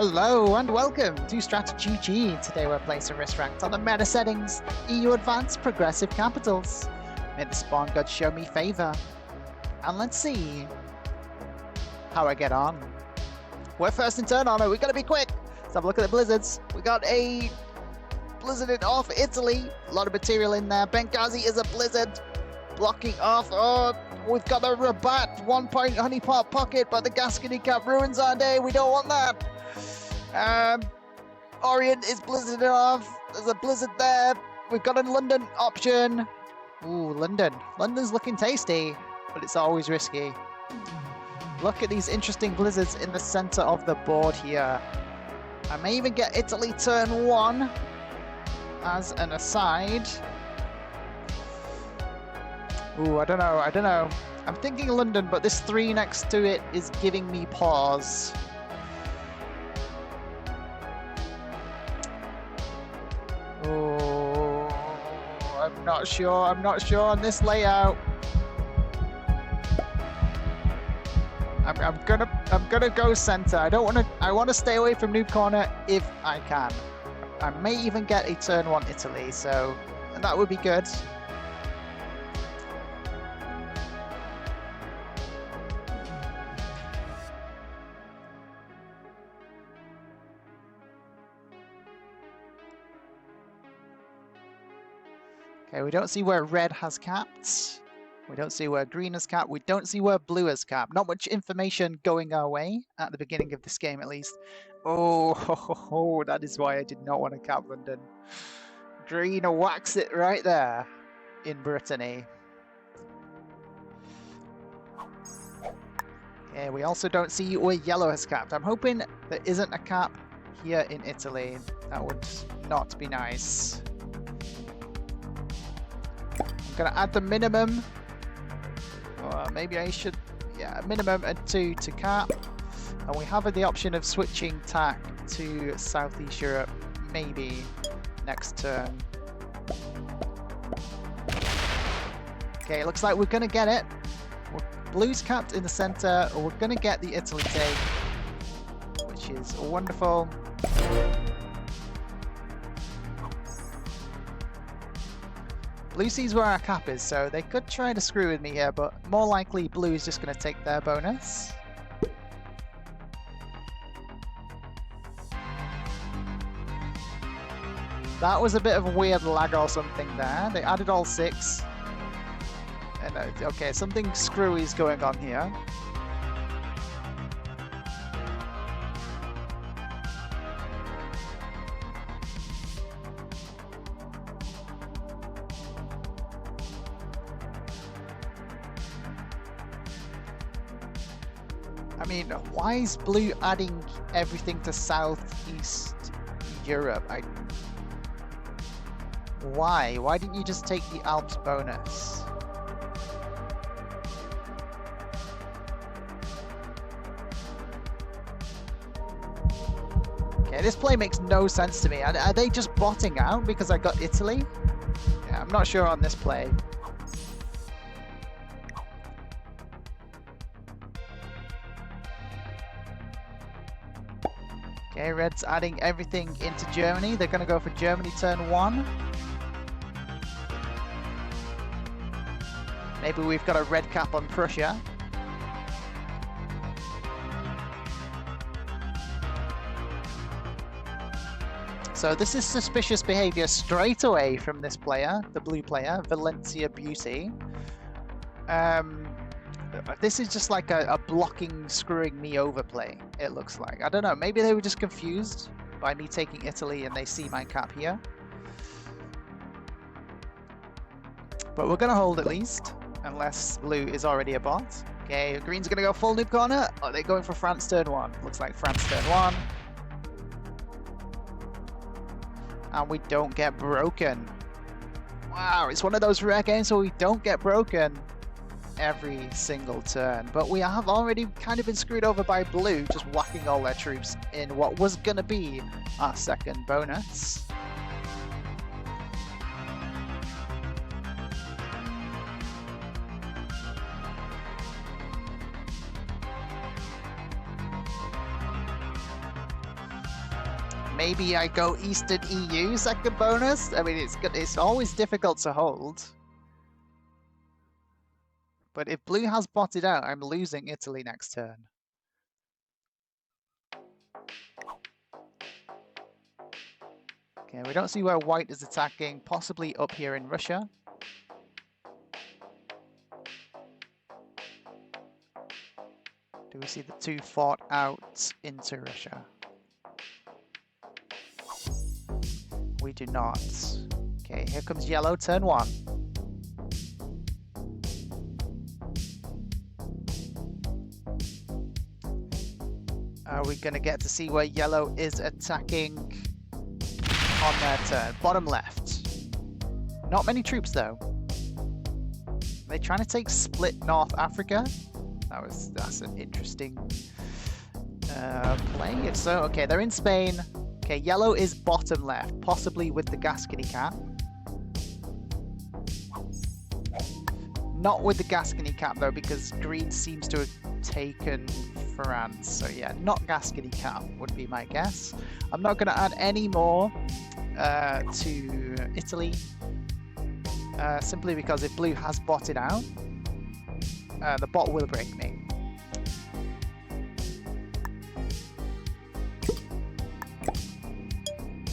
Hello and welcome to StratiGG. Today we're playing some risk ranked on the meta settings, EU Advanced Progressive Capitals. May the spawn god show me favour. And let's see how I get on. We're first in turn on it, we gotta be quick. Let's have a look at the blizzards. We got a blizzard off Italy, a lot of material in there. Benghazi is a blizzard, blocking off. Oh, we've got the Rabat 1 point honeypot pocket, but the Gascony cap ruins our day. We don't want that. Orient is blizzarded off. There's a blizzard there. We've got a London option. Ooh, London. London's looking tasty, but it's always risky. Look at these interesting blizzards in the center of the board here. I may even get Italy turn 1 as an aside. Ooh, I don't know. I'm thinking London, but this 3 next to it is giving me pause. Oh, I'm not sure on this layout. I'm gonna go center. I want to stay away from noob corner if I can. I may even get a turn 1 Italy, so that would be good. Okay, we don't see where red has capped. We don't see where green has capped. We don't see where blue has capped. Not much information going our way at the beginning of this game, at least. Oh, that is why I did not want to cap London. Green whacks it right there in Brittany. Okay, we also don't see where yellow has capped. I'm hoping there isn't a cap here in Italy. That would not be nice. I'm gonna add the minimum. Or maybe I should, yeah, minimum and 2 to cap. And we have the option of switching tack to Southeast Europe, maybe next turn. Okay, it looks like we're gonna get it. Blue's capped in the center. We're gonna get the Italy take, which is wonderful. Blue sees where our cap is, so they could try to screw with me here, but more likely blue is just going to take their bonus. That was a bit of a weird lag or something there. They added all 6. And okay, something screwy is going on here. I mean, why is blue adding everything to Southeast Europe? Why? Why didn't you just take the Alps bonus? Okay, this play makes no sense to me. Are they just botting out because I got Italy? Yeah, I'm not sure on this play. Okay, red's adding everything into Germany. They're going to go for Germany turn 1. Maybe we've got a red cap on Prussia. So this is suspicious behavior straight away from this player, the blue player, Valencia Beauty. This is just like a blocking, screwing me over play, it looks like. I don't know, maybe they were just confused by me taking Italy and they see my cap here. But we're going to hold at least, unless blue is already a bot. Okay, green's going to go full noob corner. Oh, they're going for France turn 1. Looks like France turn 1. And we don't get broken. Wow, it's one of those rare games where we don't get broken every single turn, but we have already kind of been screwed over by blue, just whacking all their troops in what was gonna be our second bonus. Maybe I go Eastern EU second bonus. I mean, it's always difficult to hold. But if blue has botted out, I'm losing Italy next turn. Okay, we don't see where white is attacking, possibly up here in Russia. Do we see the two fought out into Russia? We do not. Okay, here comes yellow, turn one. Are we going to get to see where yellow is attacking on their turn? Bottom left. Not many troops though. Are they trying to take split North Africa? That's an interesting play. If so, okay, they're in Spain. Okay, yellow is bottom left, possibly with the Gascony cap. Not with the Gascony cap though, because green seems to have taken France. So yeah, not Gascony cap would be my guess. I'm not going to add any more to Italy, simply because if blue has botted out, the bot will break me.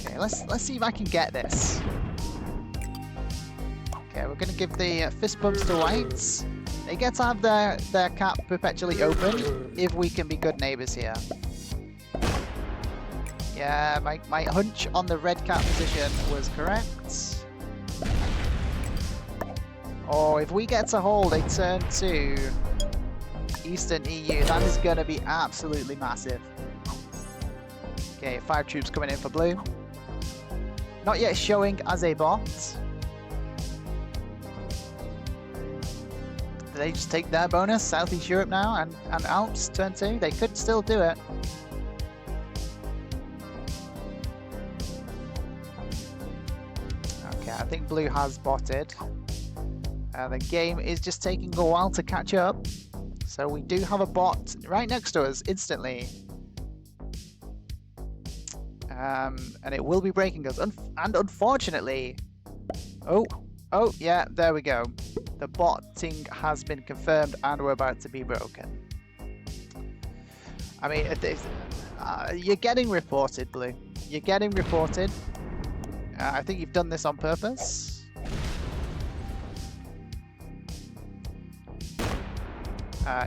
Okay, let's see if I can get this. Okay, we're going to give the fist bumps to whites. They get to have their cap perpetually open if we can be good neighbors here. Yeah, my hunch on the red cap position was correct. Oh, if we get to hold a turn 2 Eastern EU, that is going to be absolutely massive. Okay, 5 troops coming in for blue. Not yet showing as a bot. Do they just take their bonus? Southeast Europe now and Alps turn 2? They could still do it. Okay, I think blue has botted. The game is just taking a while to catch up. So we do have a bot right next to us instantly. And it will be breaking us. And unfortunately... Oh, yeah, there we go. The botting has been confirmed and we're about to be broken. I mean, you're getting reported, blue. You're getting reported. I think you've done this on purpose.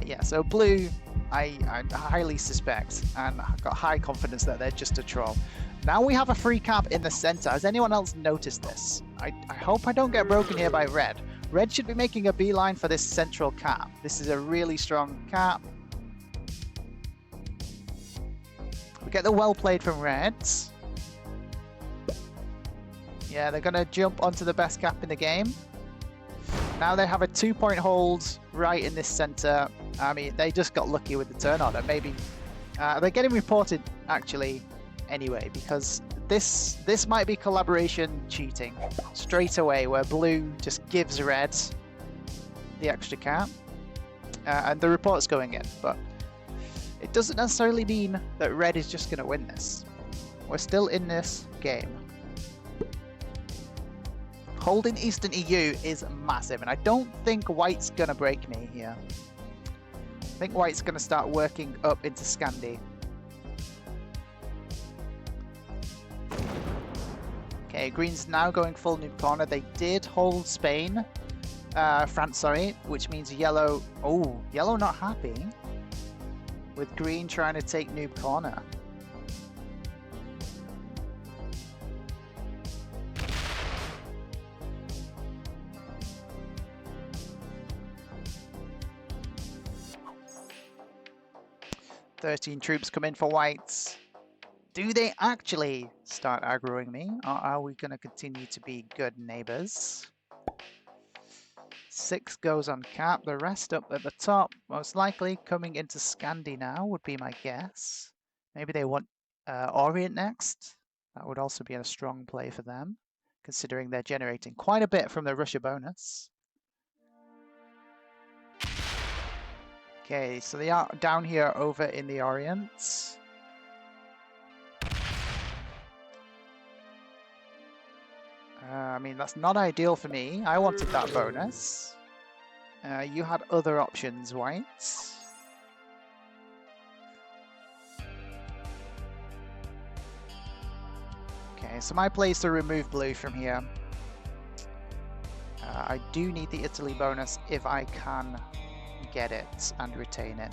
Yeah, so blue, I highly suspect and I've got high confidence that they're just a troll. Now we have a free cap in the center. Has anyone else noticed this? I hope I don't get broken here by red. Red should be making a beeline for this central cap. This is a really strong cap. We get the well played from reds. Yeah, they're going to jump onto the best cap in the game. Now they have a 2-point hold right in this center. I mean, they just got lucky with the turn order. Maybe they're getting reported actually anyway, because this might be collaboration cheating straight away, where blue just gives red the extra cap, and the report's going in. But it doesn't necessarily mean that red is just going to win this. We're still in this game. Holding Eastern EU is massive, and I don't think white's going to break me here. I think white's going to start working up into Scandi. Okay, green's now going full noob corner. They did hold Spain, France, sorry, which means yellow. Oh, yellow not happy with green trying to take noob corner. "13 troops come in for whites. Do they actually start aggroing me, or are we going to continue to be good neighbors?" 6 goes on cap, the rest up at the top, most likely coming into Scandi now would be my guess. Maybe they want Orient next. That would also be a strong play for them, considering they're generating quite a bit from the Russia bonus. Okay, so they are down here over in the Orient. I mean, that's not ideal for me. I wanted that bonus. You had other options, White. Okay, so my play is to remove blue from here. I do need the Italy bonus if I can get it and retain it.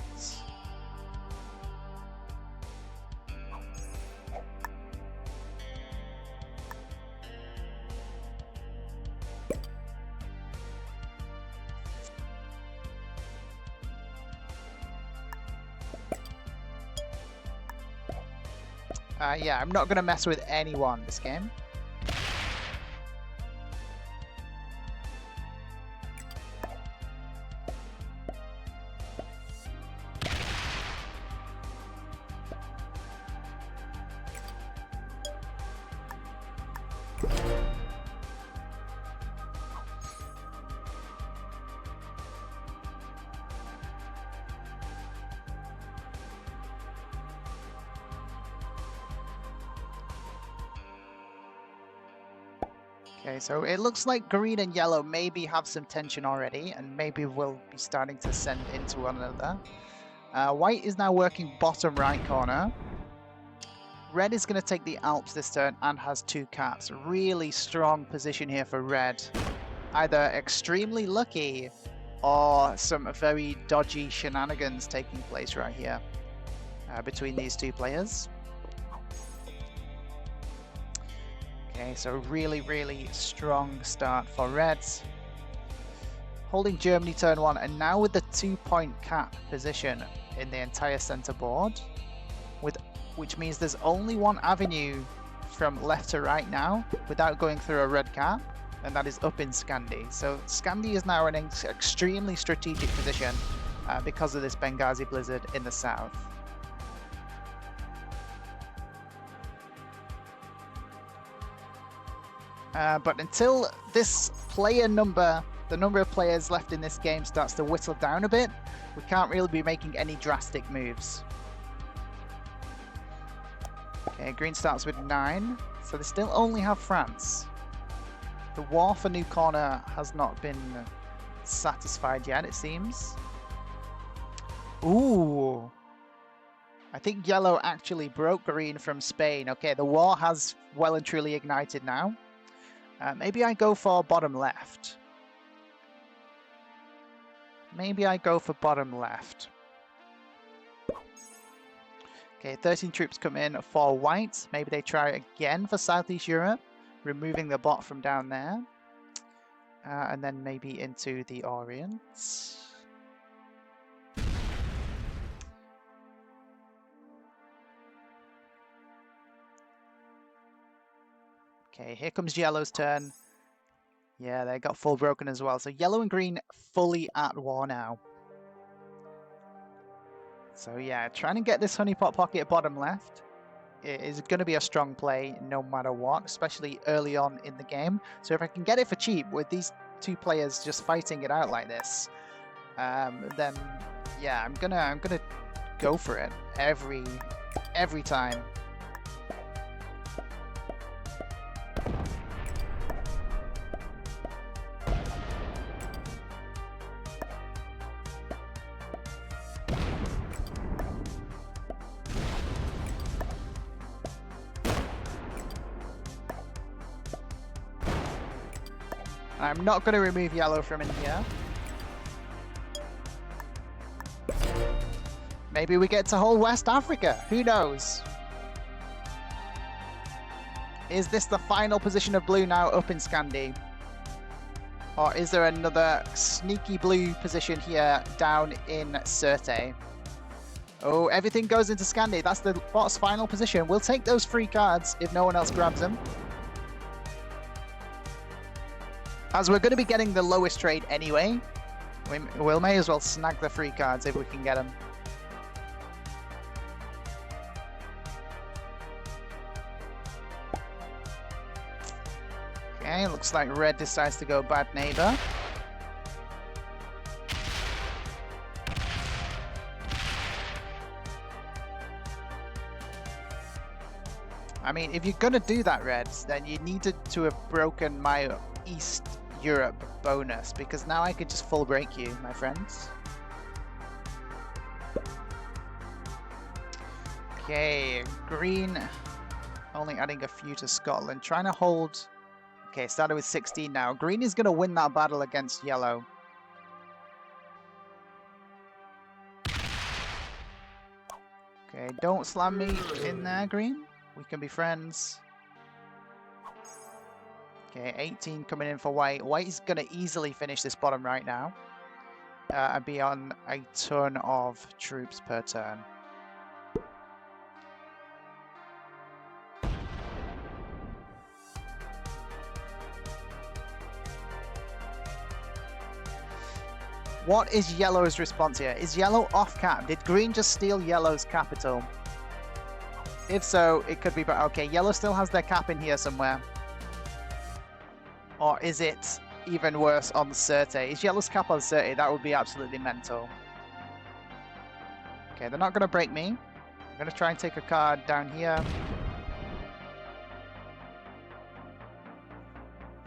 Yeah, I'm not going to mess with anyone this game. Okay, so it looks like green and yellow maybe have some tension already, and maybe we'll be starting to send into one another. White is now working bottom right corner. Red is going to take the Alps this turn and has 2 caps. Really strong position here for red. Either extremely lucky or some very dodgy shenanigans taking place right here between these 2 players. Okay, so really strong start for Reds. Holding Germany turn 1, and now with the 2-point cap position in the entire center board, which means there's only one avenue from left to right now without going through a red cap, and that is up in Scandi. So Scandi is now in an extremely strategic position because of this Benghazi blizzard in the south. But until this player number, the number of players left in this game starts to whittle down a bit, we can't really be making any drastic moves. Okay, green starts with 9, so they still only have France. The war for New Corner has not been satisfied yet, it seems. Ooh! I think yellow actually broke green from Spain. Okay, the war has well and truly ignited now. Maybe I go for bottom left. Maybe I go for bottom left. Okay, 13 troops come in for white. Maybe they try again for Southeast Europe, removing the bot from down there. And then maybe into the Orient. Okay, here comes yellow's turn. Yeah, they got full broken as well. So yellow and green fully at war now. So yeah, trying to get this honeypot pocket at bottom left is going to be a strong play no matter what, especially early on in the game. So if I can get it for cheap with these 2 players just fighting it out like this, then yeah, I'm gonna go for it every time. I'm not going to remove yellow from in here. Maybe we get to hold West Africa. Who knows? Is this the final position of blue now up in Scandi? Or is there another sneaky blue position here down in Sirte? Oh, everything goes into Scandi. That's the bot's final position. We'll take those free cards if no one else grabs them. As we're going to be getting the lowest trade anyway, we may as well snag the free cards if we can get them. Okay, looks like red decides to go bad neighbor. I mean, if you're gonna do that, Reds, then you needed to have broken my East Europe bonus, because now I could just full break you, my friends. Okay, green only adding a few to Scotland, trying to hold. Okay, started with 16 now. Green is going to win that battle against yellow. Okay, don't slam me in there, green. We can be friends. Okay, 18 coming in for white. White is going to easily finish this bottom right now. And be on a ton of troops per turn. What is yellow's response here? Is yellow off cap? Did green just steal yellow's capital? If so, it could be, but okay, yellow still has their cap in here somewhere. Or is it even worse on Sirte? Is yellow's cap on Sirte? That would be absolutely mental. Okay, they're not going to break me. I'm going to try and take a card down here.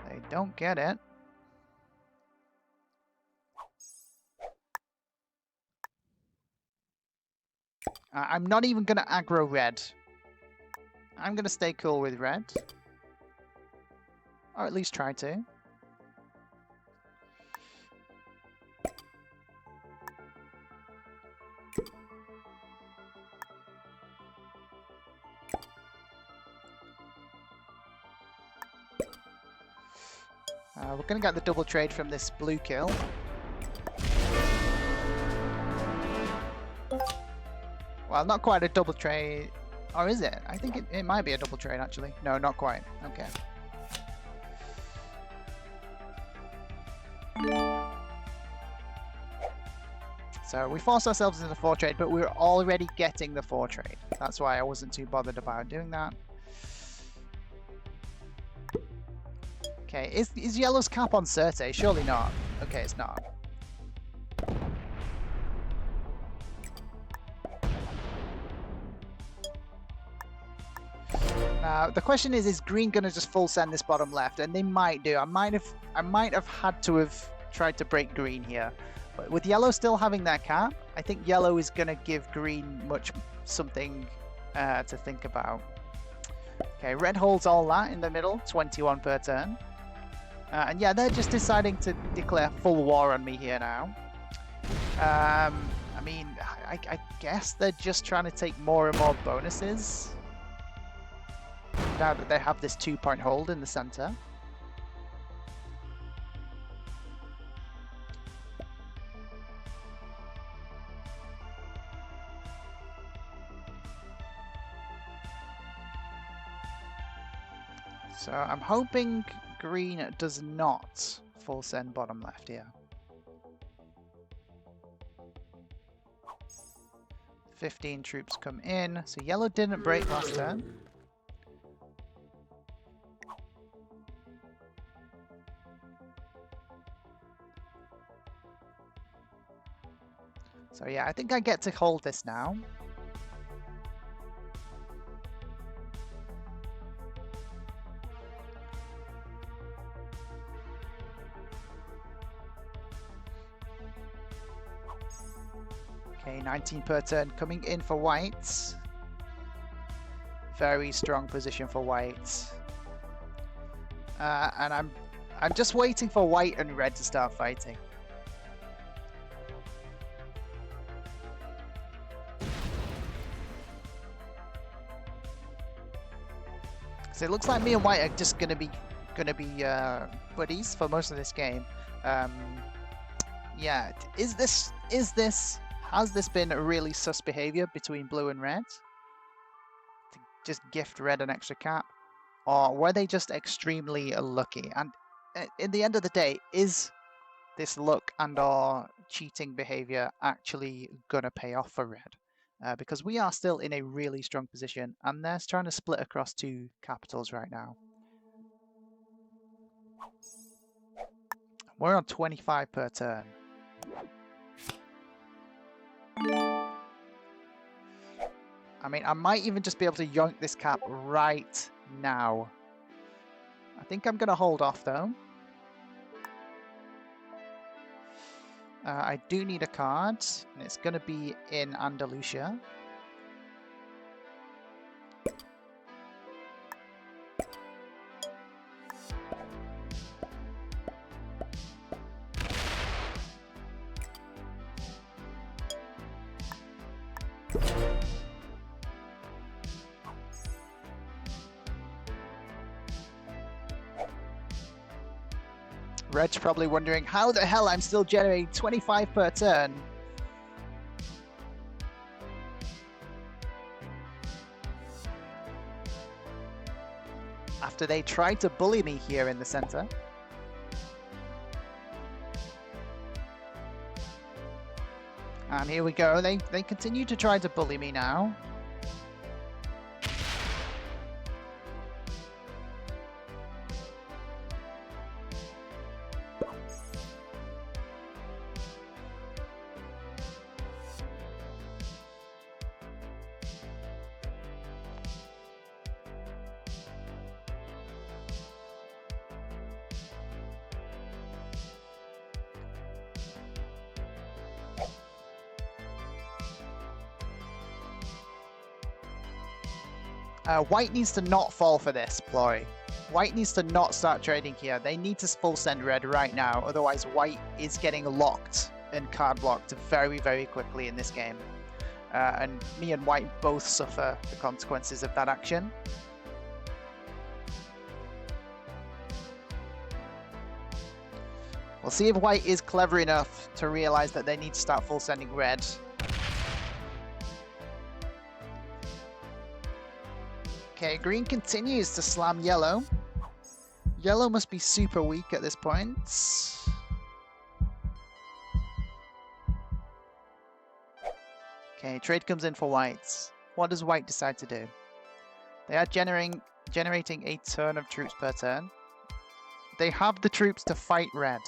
They don't get it. I'm not even going to aggro red. I'm going to stay cool with red. Or at least try to. We're going to get the double trade from this blue kill. Well, not quite a double trade. Or is it? I think it might be a double trade, actually. No, not quite. Okay. So we forced ourselves into the 4 trade, but we were already getting the 4 trade. That's why I wasn't too bothered about doing that. Okay, is yellow's cap on Sirte? Surely not. Okay, it's not. Now the question is green gonna just full send this bottom left? And they might do. I might have had to have tried to break green here. But with yellow still having that cap, I think yellow is gonna give green something to think about. Okay, red holds all that in the middle, 21 per turn. And yeah, they're just deciding to declare full war on me here now. I mean, I guess they're just trying to take more and more bonuses. Now that they have this 2-point hold in the center. So I'm hoping green does not full send bottom left here. 15 troops come in, so yellow didn't break last turn. So yeah, I think I get to hold this now. Okay, 19 per turn coming in for whites. Very strong position for whites. And I'm just waiting for white and red to start fighting. So it looks like me and white are just gonna be buddies for most of this game. Yeah, has this been a really sus behavior between blue and red? To just gift red an extra cap? Or were they just extremely lucky? And in the end of the day, is this luck and or cheating behavior actually gonna pay off for red? Because we are still in a really strong position, and they're trying to split across 2 capitals right now. We're on 25 per turn. I mean, I might even just be able to yoink this cap right now. I think I'm going to hold off, though. I do need a card, and it's going to be in Andalusia. Red's probably wondering how the hell I'm still generating 25 per turn. After they tried to bully me here in the center. And here we go, they continue to try to bully me now. White needs to not fall for this ploy. White needs to not start trading here. They need to full send red right now, otherwise white is getting locked and card blocked very, very quickly in this game. And me and white both suffer the consequences of that action. We'll see if white is clever enough to realize that they need to start full sending red. Okay, green continues to slam yellow. Yellow must be super weak at this point. Okay, trade comes in for white. What does white decide to do? They are generating a turn of troops per turn. They have the troops to fight red.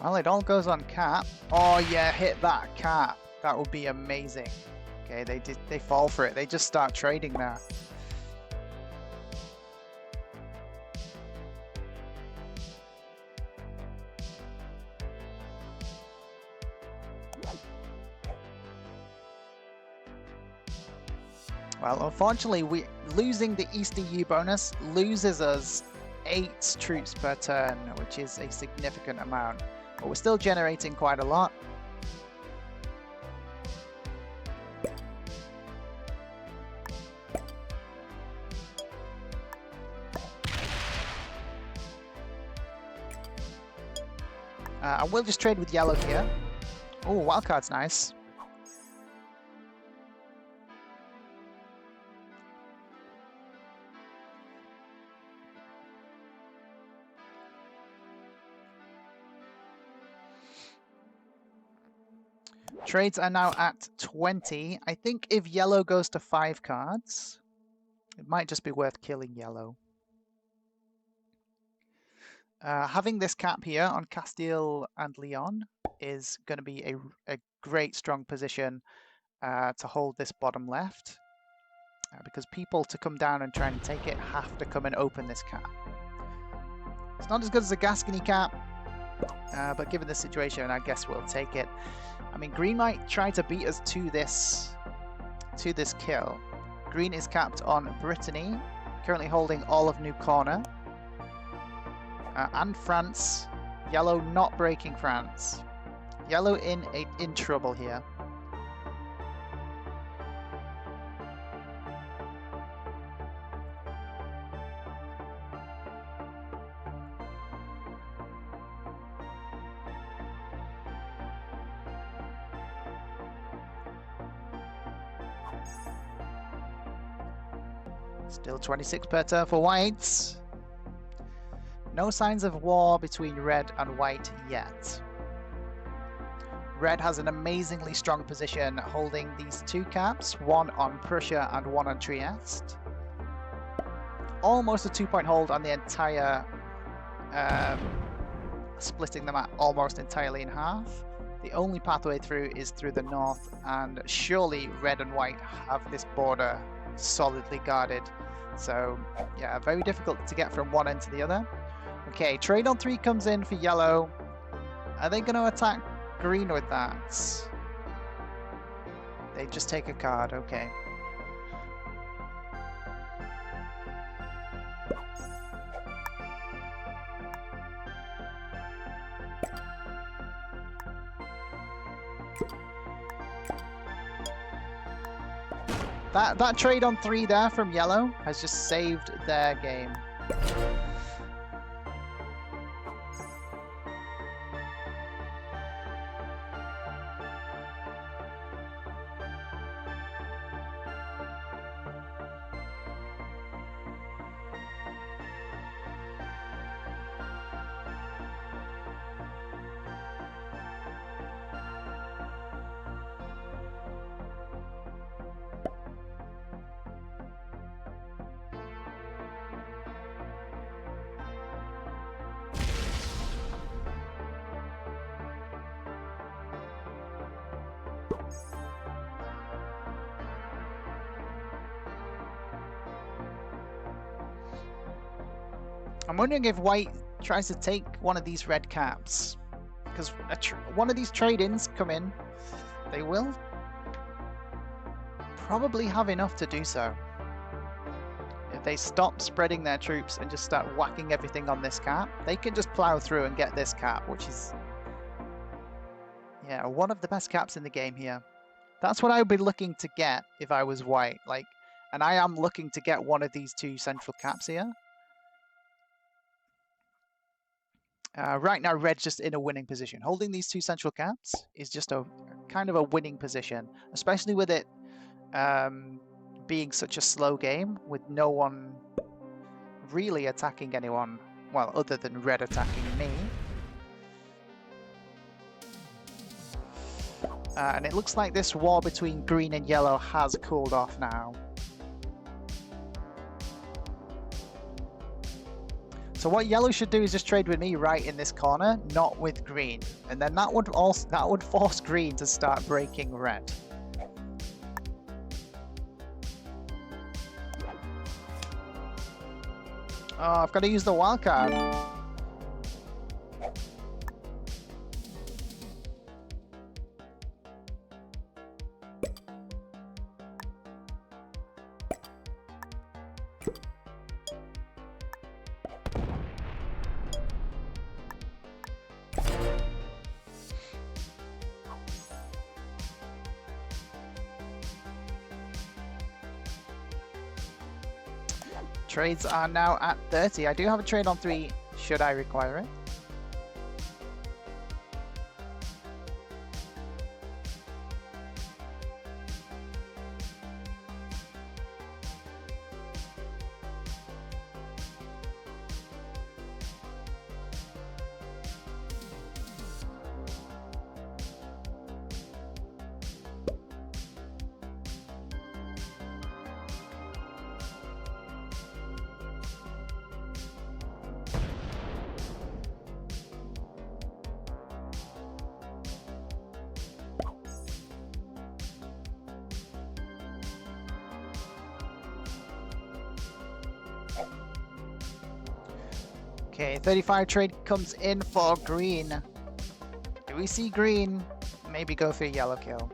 Well, it all goes on cap. Oh yeah, hit that cap. That would be amazing. Okay, they fall for it. They just start trading now. Well, unfortunately, losing the East EU bonus loses us 8 troops per turn, which is a significant amount. But we're still generating quite a lot. And we'll just trade with yellow here. Oh, wildcard's nice. Trades are now at 20. I think if yellow goes to 5 cards, it might just be worth killing yellow. Having this cap here on Castile and Leon is going to be a great strong position to hold this bottom left. Because people to come down and try and take it have to come and open this cap. It's not as good as the Gascony cap, but given the situation, I guess we'll take it. I mean, green might try to beat us to this kill. Green is capped on Brittany, currently holding all of New Corner. And France. Yellow not breaking France. Yellow in trouble here. Still 26 per turn for whites. No signs of war between red and white yet. Red has an amazingly strong position holding these 2 caps, one on Prussia and one on Trieste. almost a 2-point hold on the entire, splitting the map almost entirely in half. The only pathway through is through the north, and surely red and white have this border solidly guarded. So yeah, very difficult to get from one end to the other. Okay, trade on 3 comes in for yellow. Are they going to attack green with that? They just take a card, okay. That trade on 3 there from yellow has just saved their game. I'm wondering if white tries to take one of these red caps, because one of these trade-ins come in, they will probably have enough to do so. If they stop spreading their troops and just start whacking everything on this cap, they can just plow through and get this cap, which is, yeah, one of the best caps in the game here. That's what I would be looking to get if I was white, like, and I am looking to get one of these 2 central caps here. Right now, red's just in a winning position. Holding these 2 central caps is just a kind of a winning position, especially with it being such a slow game, with no one really attacking anyone, well, other than red attacking me. And it looks like this war between green and yellow has cooled off now. So what yellow should do is just trade with me right in this corner, not with green. And then that would force green to start breaking red. Oh, I've got to use the wild card. Trades are now at 30. I do have a trade on 3, should I require it. Okay, 35 trade comes in for green. Do we see green? Maybe go for a yellow kill.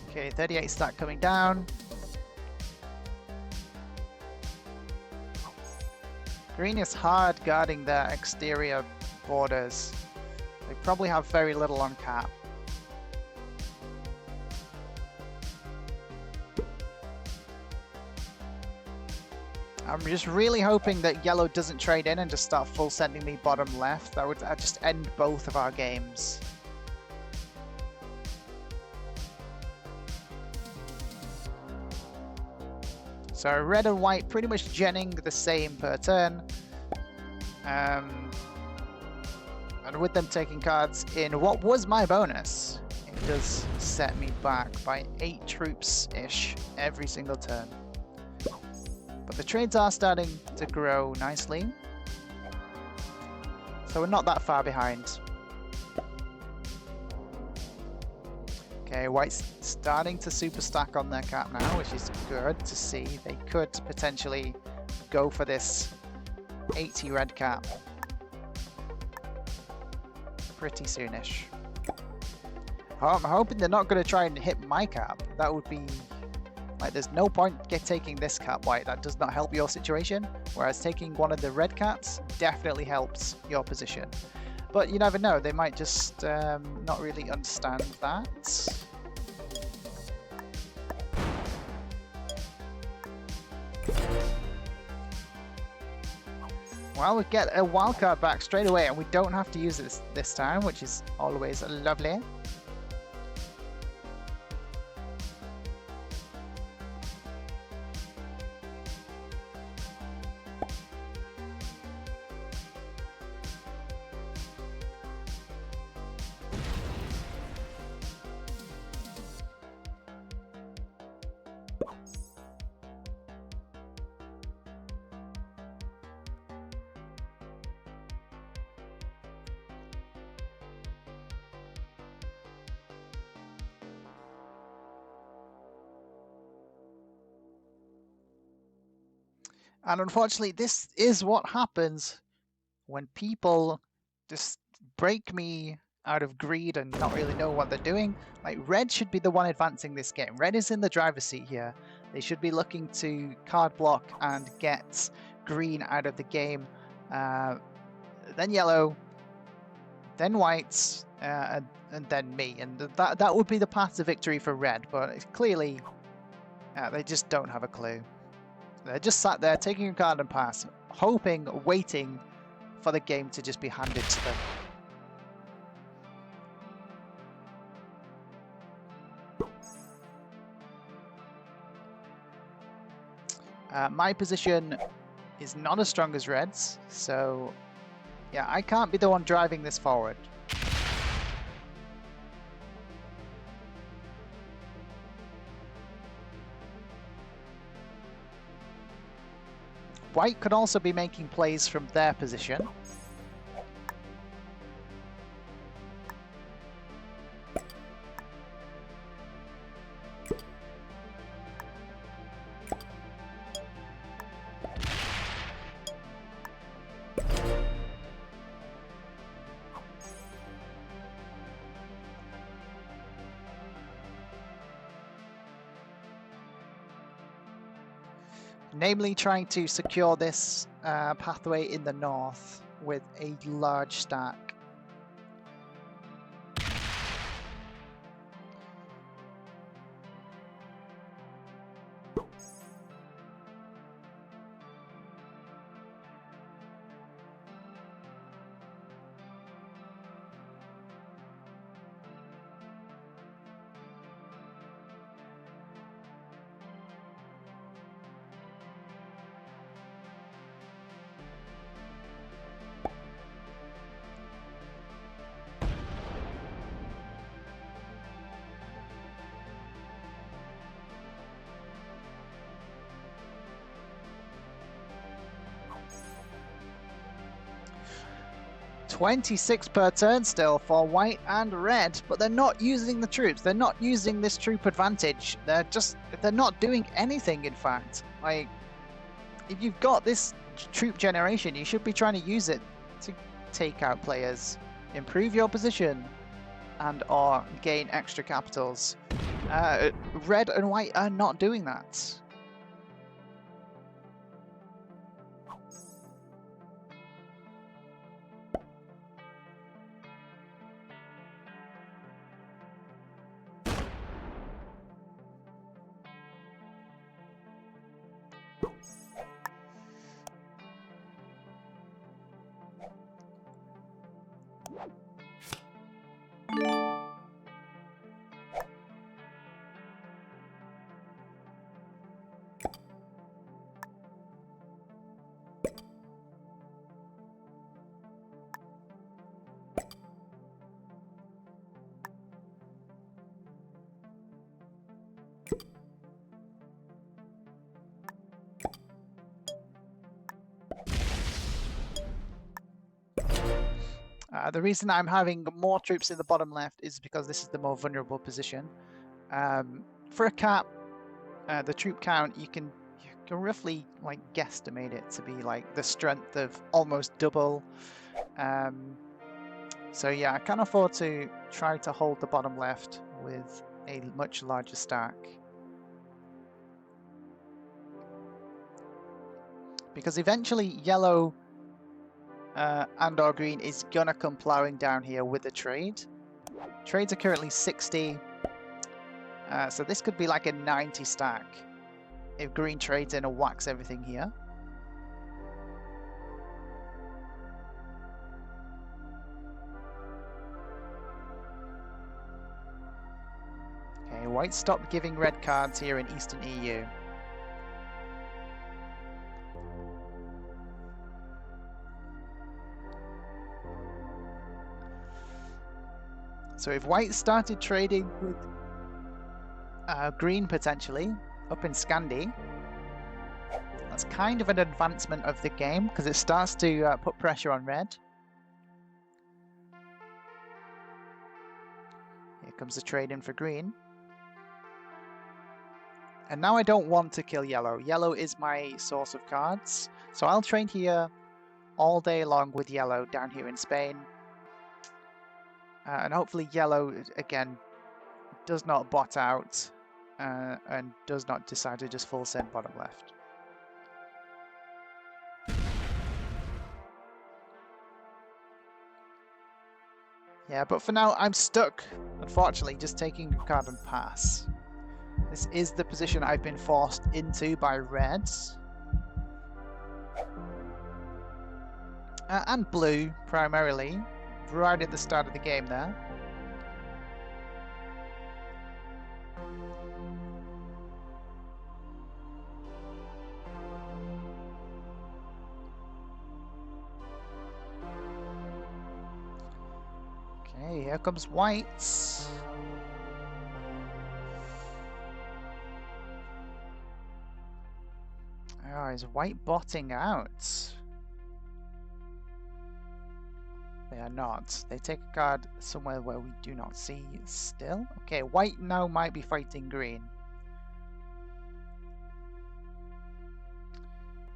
Okay, 38 start coming down. Green is hard guarding their exterior borders. They probably have very little on cap. I'm just really hoping that yellow doesn't trade in and just start full sending me bottom left. That would just end both of our games. So red and white pretty much genning the same per turn. And with them taking cards in what was my bonus, it does set me back by 8 troops-ish every single turn. But the trades are starting to grow nicely. So we're not that far behind. Okay, white's starting to super stack on their cap now, which is good to see. They could potentially go for this 80 red cap pretty soonish. I'm hoping they're not going to try and hit my cap. That would be like, there's no point taking this cap white. That does not help your situation. Whereas taking one of the red caps definitely helps your position. But you never know. They might just not really understand that. Well, we get a wildcard back straight away, and we don't have to use it this time, which is always lovely. And unfortunately, this is what happens when people just break me out of greed and not really know what they're doing. Like, red should be the one advancing this game. Red is in the driver's seat here. They should be looking to card block and get green out of the game. Then yellow, then white, and then me. And that would be the path to victory for red. But it's clearly, they just don't have a clue. They're just sat there taking a card and pass, hoping, waiting for the game to just be handed to them. My position is not as strong as red's, so yeah, I can't be the one driving this forward. White could also be making plays from their position. Namely, trying to secure this pathway in the north with a large stack. $26 per turn still for white and red, but they're not using the troops. They're not using this troop advantage. They're not doing anything, in fact. Like, if you've got this troop generation, you should be trying to use it to take out players, improve your position, and or gain extra capitals. Red and white are not doing that. The reason I'm having more troops in the bottom left is because this is the more vulnerable position. For a cap, the troop count you can roughly like guesstimate it to be like the strength of almost double. So yeah, I can afford to try to hold the bottom left with a much larger stack. Because eventually yellow and or green is gonna come plowing down here with a trade. Trades are currently 60, so this could be like a 90 stack if green trades in and whacks everything here. Okay, white stopped giving red cards here in Eastern EU. So if white started trading with green potentially up in Scandi, that's kind of an advancement of the game because it starts to put pressure on red. Here comes the trade in for green. And now I don't want to kill yellow. Yellow is my source of cards. So I'll trade here all day long with yellow down here in Spain. And hopefully yellow, again, does not bot out and does not decide to just full send bottom left. Yeah, but for now I'm stuck, unfortunately, just taking a card and pass. This is the position I've been forced into by reds. And blue, primarily, right at the start of the game there. Okay, here comes white. Oh, is white botting out? They are not. They take a card somewhere where we do not see still. Okay, white now might be fighting green.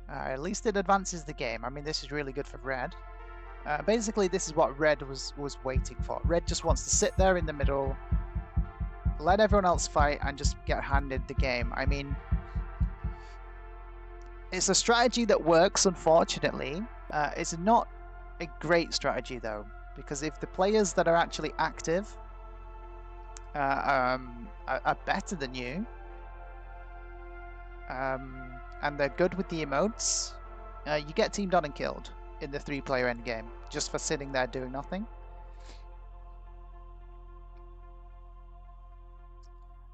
At least it advances the game. I mean, this is really good for red. Basically, this is what red was waiting for. Red just wants to sit there in the middle, let everyone else fight, and just get handed the game. I mean, it's a strategy that works, unfortunately. It's not a great strategy, though, because if the players that are actually active are better than you, and they're good with the emotes, you get teamed on and killed in the 3-player endgame, just for sitting there doing nothing.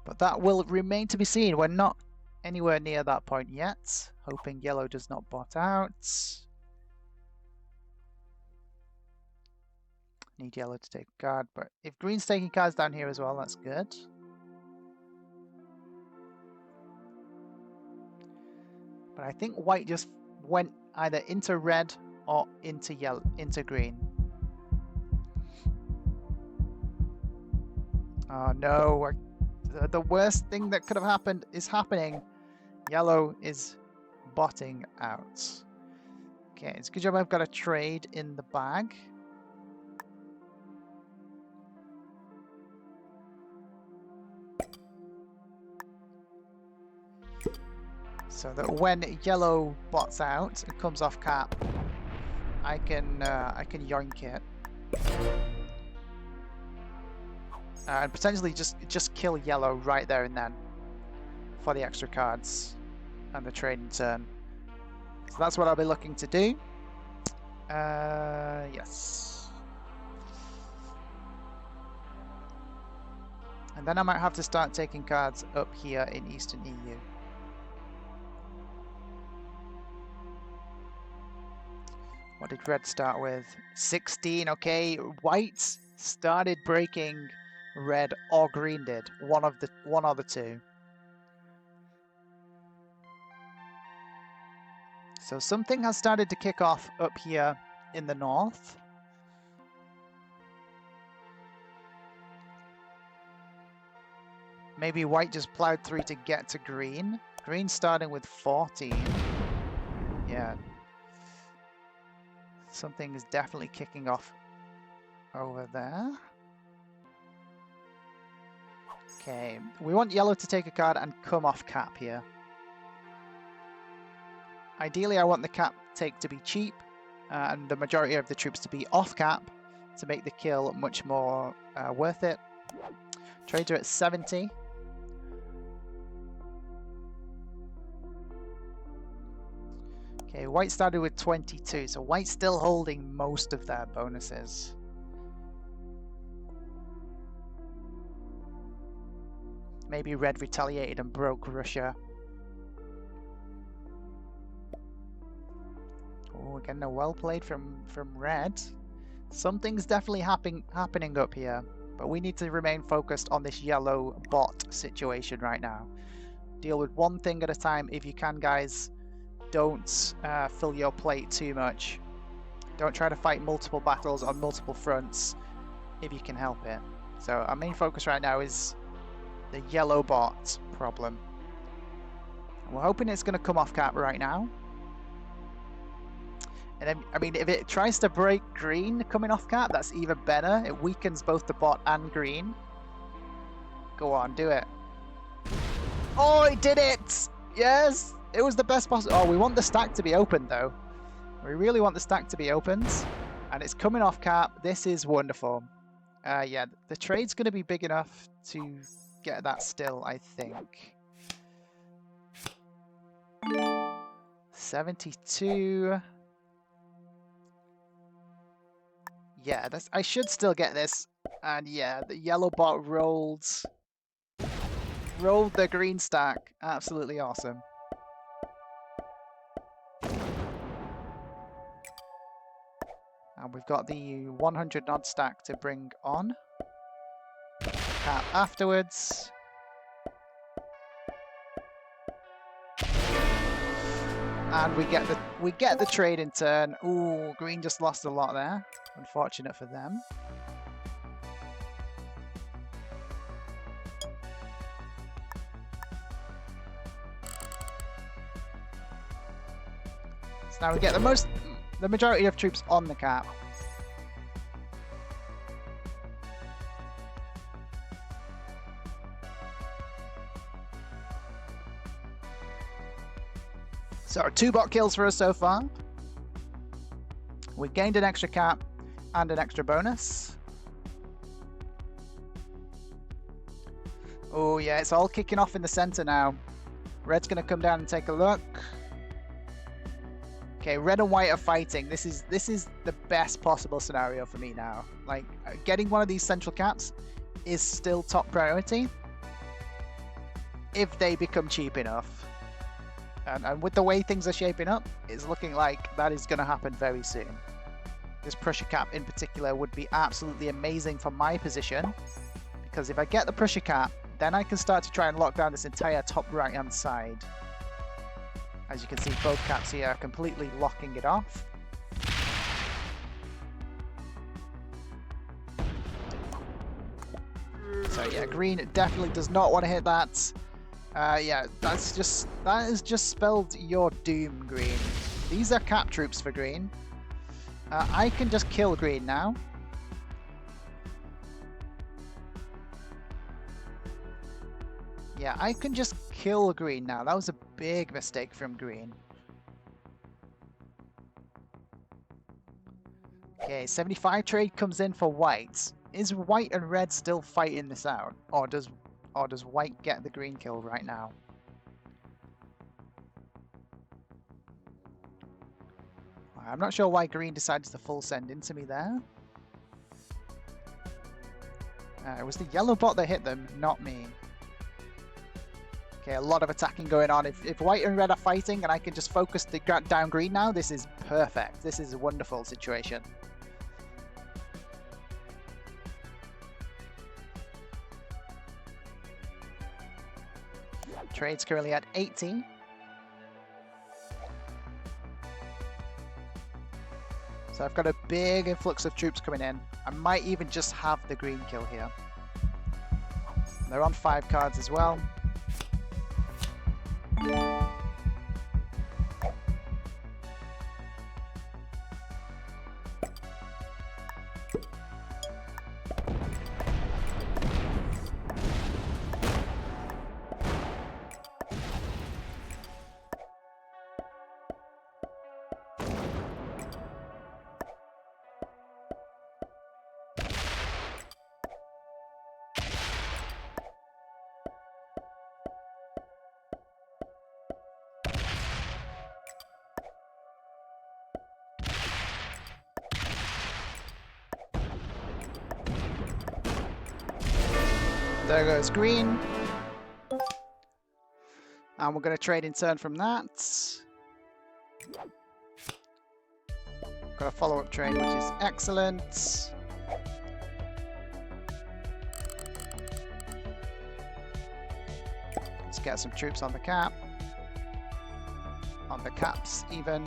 But that will remain to be seen. We're not anywhere near that point yet. Hoping yellow does not bot out. Need yellow to take a card, but if green's taking cards down here as well, that's good. But I think white just went either into red or into yellow, into green. Oh no, the worst thing that could have happened is happening. Yellow is botting out. Okay, it's a good job I've got a trade in the bag. So that when yellow bots out and comes off cap, I can yoink it. And potentially just kill yellow right there and then for the extra cards and the trading turn. So that's what I'll be looking to do. Yes. And then I might have to start taking cards up here in Eastern EU. What did red start with? 16, okay. White started breaking red or green did. One or the two. So something has started to kick off up here in the north. Maybe white just plowed through to get to green. Green starting with 14. Yeah. Something is definitely kicking off over there. Okay, we want yellow to take a card and come off cap here. Ideally, I want the cap take to be cheap and the majority of the troops to be off cap to make the kill much more worth it. Trades are at 70. Okay, white started with 22, so white's still holding most of their bonuses. Maybe red retaliated and broke Russia. Oh, again, a well played from red. Something's definitely happening up here, but we need to remain focused on this yellow bot situation right now. Deal with one thing at a time if you can, guys. Don't fill your plate too much. Don't try to fight multiple battles on multiple fronts if you can help it. So our main focus right now is the yellow bot problem. And we're hoping it's going to come off cap right now. And then, I mean, if it tries to break green coming off cap, that's even better. It weakens both the bot and green. Go on, do it. Oh, it did it! Yes! It was the best possible. Oh, we want the stack to be opened, though. We really want the stack to be opened. And it's coming off cap. This is wonderful. Yeah, the trade's going to be big enough to get that still, I think. 72. Yeah, I should still get this. And yeah, the yellow bot rolled the green stack. Absolutely awesome. And we've got the 100 nod stack to bring on. Cap afterwards. And we get the trade in turn. Ooh, green just lost a lot there. Unfortunate for them. So now we get the majority of troops on the cap. So 2 bot kills for us so far. We gained an extra cap and an extra bonus. Oh yeah, it's all kicking off in the center now. Red's gonna come down and take a look. Okay, red and white are fighting. This is the best possible scenario for me now. Like, getting one of these central caps is still top priority if they become cheap enough. And with the way things are shaping up, it's looking like that is going to happen very soon. This Prussia cap in particular would be absolutely amazing for my position, because if I get the Prussia cap, then I can start to try and lock down this entire top right hand side. As you can see, both caps here are completely locking it off. So yeah, green definitely does not want to hit that. Yeah, that has just spelled your doom, green. These are cap troops for green. I can just kill green now. Yeah, I can just kill green now. That was a big mistake from green. Okay, 75 trade comes in for white. Is white and red still fighting this out? Or does white get the green kill right now? I'm not sure why green decides to full send into me there. It was the yellow bot that hit them, not me. Okay, a lot of attacking going on. If white and red are fighting and I can just focus the down green now, this is perfect. This is a wonderful situation. Trade's currently at 80. So I've got a big influx of troops coming in. I might even just have the green kill here. They're on 5 cards as well. There goes green. And we're going to trade in turn from that. Got a follow-up trade, which is excellent. Let's get some troops on the cap. On the caps, even.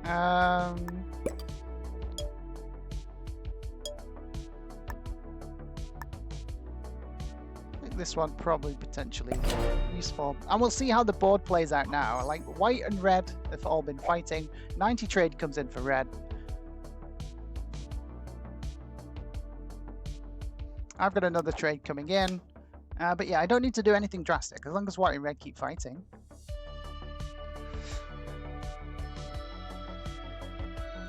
I think this one probably potentially useful. And we'll see how the board plays out now. Like, white and red have all been fighting. 90 trade comes in for red. I've got another trade coming in. But yeah, I don't need to do anything drastic as long as white and red keep fighting.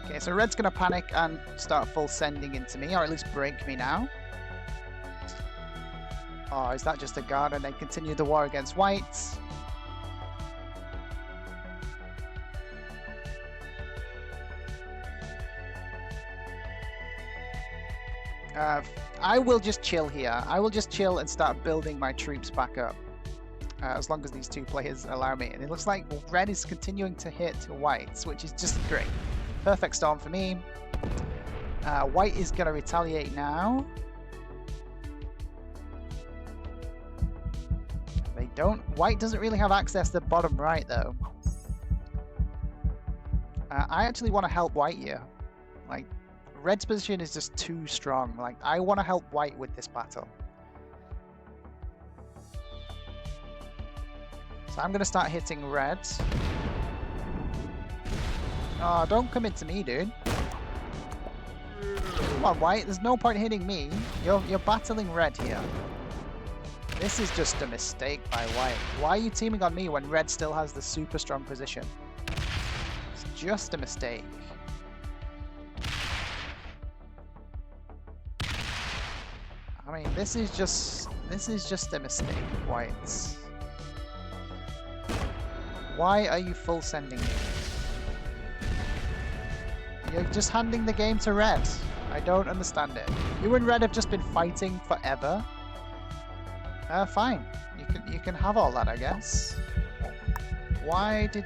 Okay, so red's going to panic and start full sending into me, or at least break me now. Oh, is that just a guard and then continue the war against white? I will just chill here. I will just chill and start building my troops back up. As long as these two players allow me. And it looks like red is continuing to hit whites, which is just great. Perfect storm for me. White is going to retaliate now. They don't. White doesn't really have access to bottom right, though. I actually want to help white here. Like, red's position is just too strong. Like, I want to help white with this battle. So I'm going to start hitting red. Oh, don't come into me, dude. Come on, white. There's no point hitting me. You're battling red here. This is just a mistake by white. Why are you teaming on me when red still has the super strong position? It's just a mistake. I mean, this is just a mistake, whites. Why are you full sending me? You're just handing the game to red. I don't understand it. You and red have just been fighting forever. Fine. You can have all that, I guess. Why did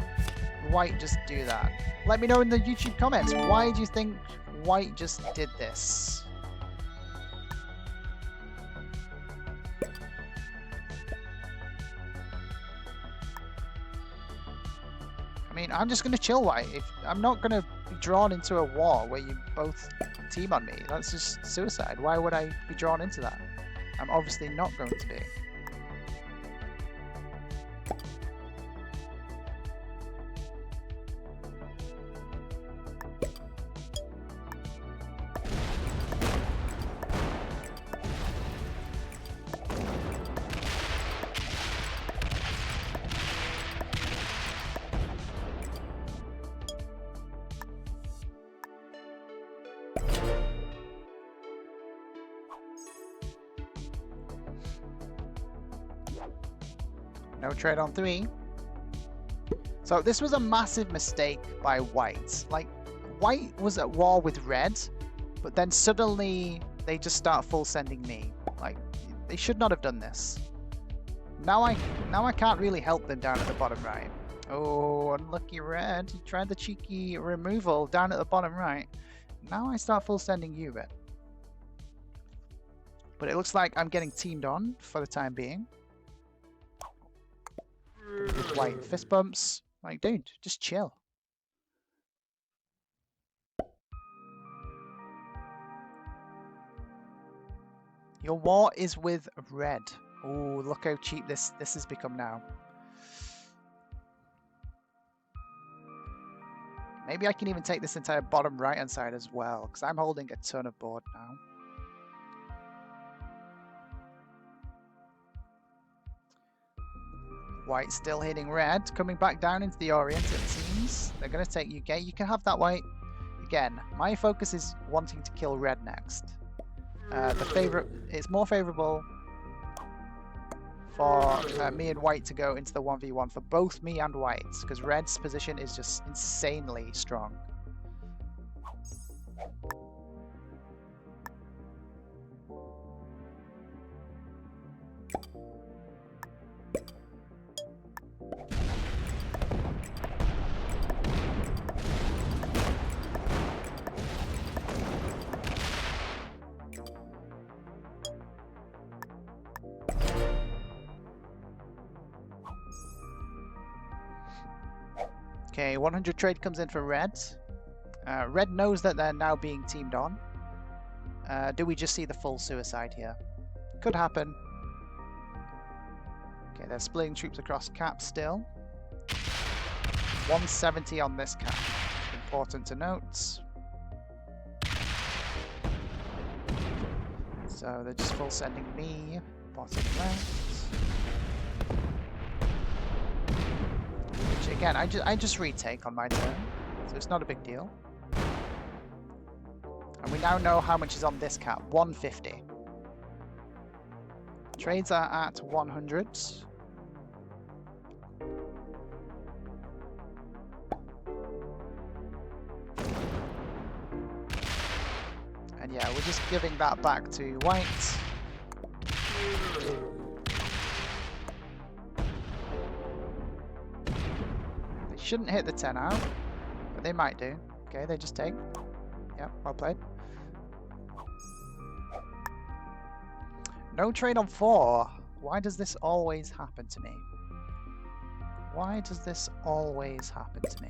white just do that? Let me know in the YouTube comments. Why do you think white just did this? I mean, I'm just going to chill white. I'm not going to be drawn into a war where you both team on me. That's just suicide. Why would I be drawn into that? I'm obviously not going to be. No trade on 3. So this was a massive mistake by white. Like, white was at war with red, but then suddenly they just start full sending me. Like, they should not have done this. Now I can't really help them down at the bottom right. Oh, unlucky red. He tried the cheeky removal down at the bottom right. Now I start full sending you, red. But it looks like I'm getting teamed on for the time being. White fist bumps. Like, dude, just chill. Your war is with red. Oh, look how cheap this has become now. Maybe I can even take this entire bottom right-hand side as well, because I'm holding a ton of board now. White still hitting red, coming back down into the Orient, it seems. They're going to take UK. You can have that white. Again, my focus is wanting to kill red next. It's more favourable for me and white to go into the 1v1 for both me and white, because red's position is just insanely strong. Okay, 100 trade comes in for red. Red knows that they're now being teamed on. Do we just see the full suicide here? Could happen. Okay, they're splitting troops across cap still. 170 on this cap. Important to note. So they're just full sending me bottom left. Which again, I just retake on my turn, so it's not a big deal. And we now know how much is on this cap, 150. Trades are at 100. And yeah, we're just giving that back to white. They shouldn't hit the 10 out, but they might do. Okay, they just take. Yep, well played. No trade on 4. Why does this always happen to me? Why does this always happen to me?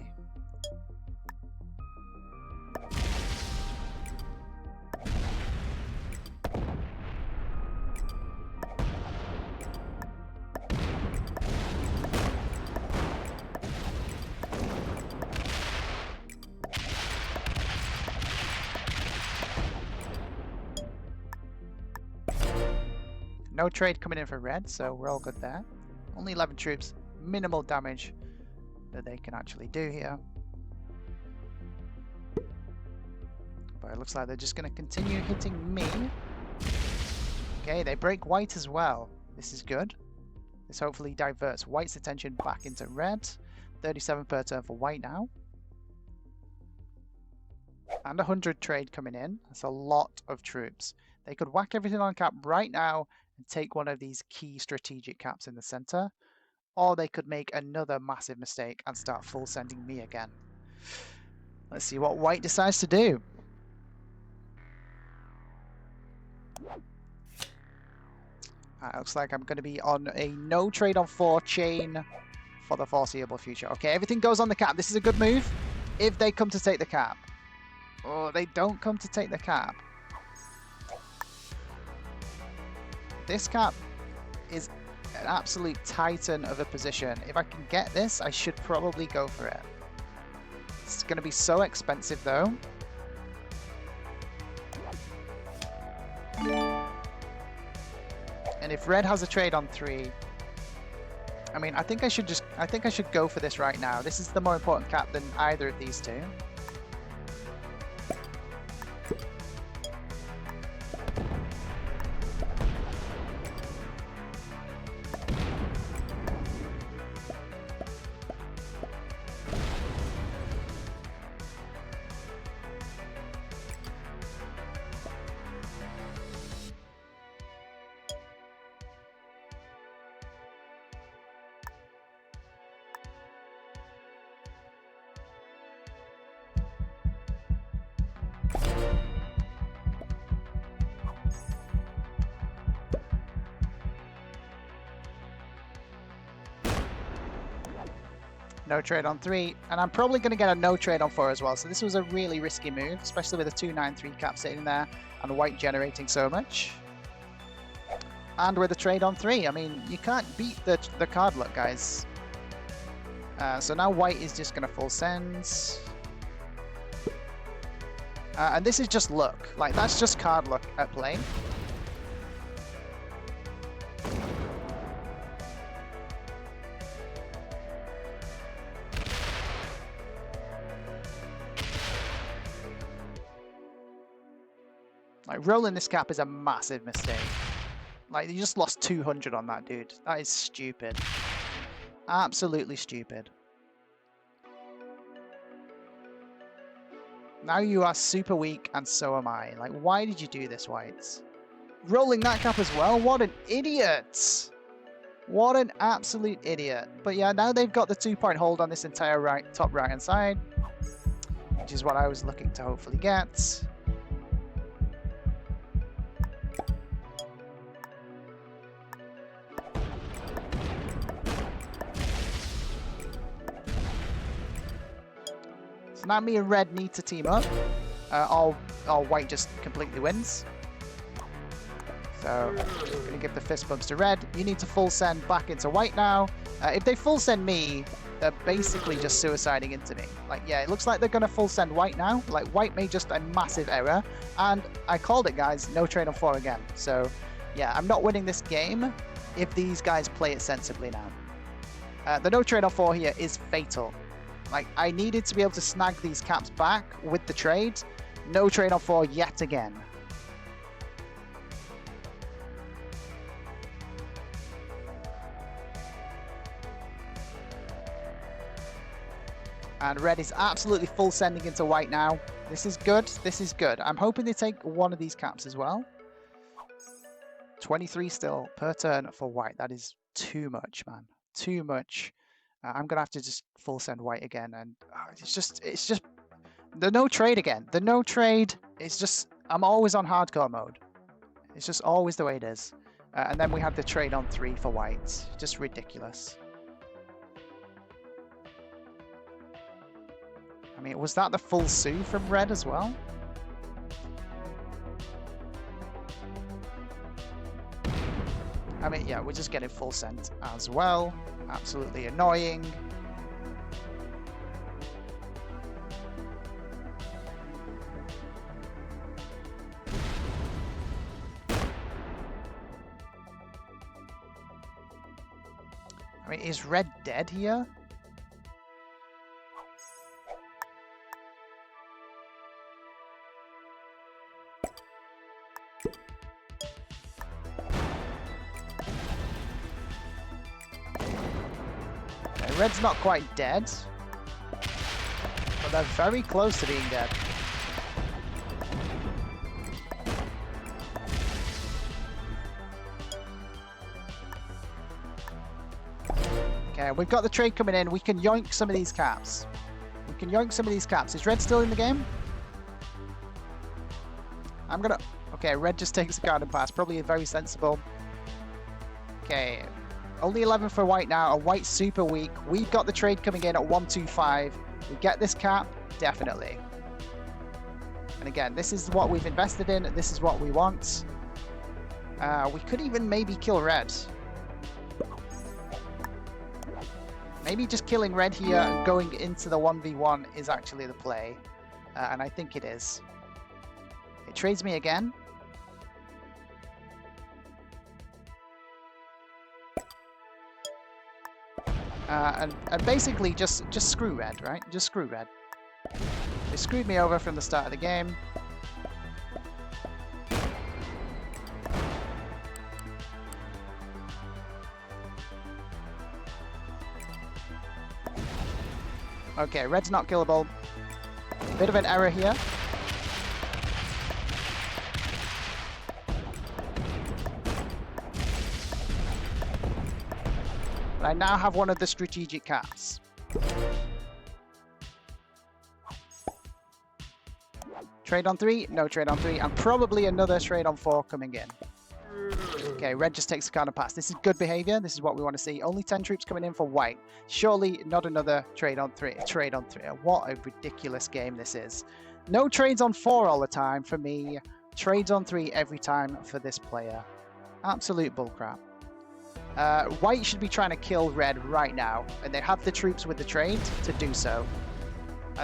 No trade coming in for red, so we're all good there. Only 11 troops, minimal damage that they can actually do here. But it looks like they're just going to continue hitting me. Okay, they break white as well. This is good. This hopefully diverts white's attention back into red. 37 per turn for white now. And 100 trade coming in. That's a lot of troops. They could whack everything on cap right now and take one of these key strategic caps in the center. Or they could make another massive mistake and start full sending me again. Let's see what white decides to do. Looks like I'm going to be on a no trade on 4 chain for the foreseeable future. Okay, everything goes on the cap. This is a good move if they come to take the cap. Oh, they don't come to take the cap. This cap is an absolute titan of a position. If I can get this, I should probably go for it. It's going to be so expensive though. And if red has a trade on 3, I mean, I think I should go for this right now. This is the more important cap than either of these two. no trade on 3, and I'm probably going to get a no trade on 4 as well. So this was a really risky move, especially with a 2/9/3 cap sitting there and white generating so much. And with a trade on 3, I mean, you can't beat the card luck, guys. So now white is just going to full send. And this is just luck. Like, that's just card luck at play. Like, rolling this cap is a massive mistake. Like, you just lost 200 on that, dude. That is stupid. Absolutely stupid. Now you are super weak, and so am I. Like, why did you do this, whites? Rolling that cap as well? What an idiot! What an absolute idiot. But yeah, now they've got the 2-point hold on this entire top right-hand side, which is what I was looking to hopefully get. So now me and red need to team up, or white just completely wins. So I'm going to give the fist bumps to red. You need to full send back into white now. If they full send me, they're basically just suiciding into me. Like, yeah, it looks like they're going to full send white now. Like, white made just a massive error. And I called it, guys. No trade on 4 again. So yeah, I'm not winning this game if these guys play it sensibly now. The no trade on 4 here is fatal. Like, I needed to be able to snag these caps back with the trade. No trade on 4 yet again. And red is absolutely full sending into white now. This is good. This is good. I'm hoping they take one of these caps as well. 23 still per turn for white. That is too much, man. Too much. I'm going to have to just full send white again. And it's just the no trade again. The no trade is just, I'm always on hardcore mode. It's just always the way it is. And then we have the trade on 3 for white. Just ridiculous. I mean, was that the full Sue from red as well? I mean, yeah, we're just getting full sent as well. Absolutely annoying. I mean, is red dead here? Red's not quite dead, but they're very close to being dead. Okay, we've got the trade coming in. We can yoink some of these caps. We can yoink some of these caps. Is red still in the game? I'm gonna... Okay, red just takes the garden pass. Probably very sensible. Okay. Only 11 for white now, and white's super weak. We've got the trade coming in at 125. We get this cap, definitely. And again, this is what we've invested in. This is what we want. We could even maybe kill red. Maybe just killing red here and going into the 1v1 is actually the play. And I think it is. It trades me again. And basically just screw red, right? Just screw red. They screwed me over from the start of the game. Okay, red's not killable. Bit of an error here. I now have one of the strategic caps. Trade on 3, no trade on 3, and probably another trade on 4 coming in. Okay, red just takes the card and pass. This is good behavior. This is what we want to see. Only 10 troops coming in for white. Surely not another trade on 3. Trade on 3. What a ridiculous game this is. No trades on 4 all the time for me. Trades on 3 every time for this player. Absolute bullcrap. White should be trying to kill red right now, and they have the troops with the trade to do so.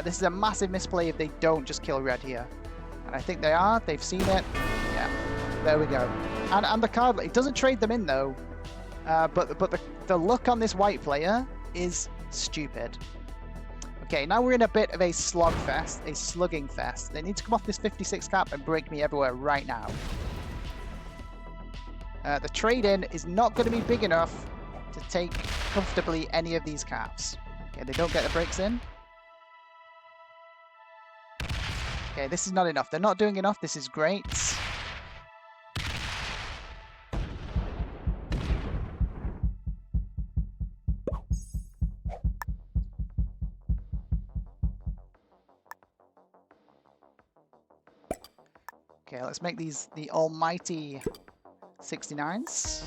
This is a massive misplay if they don't just kill red here. And I think they are. They've seen it. Yeah, there we go. And the card, it doesn't trade them in though. But the look on this white player is stupid. Okay, now we're in a bit of a slugfest, a slugging fest. They need to come off this 56 cap and break me everywhere right now. The trade-in is not going to be big enough to take comfortably any of these caps. Okay, they don't get the breaks in. Okay, this is not enough. They're not doing enough. This is great. Okay, let's make these the almighty 69s.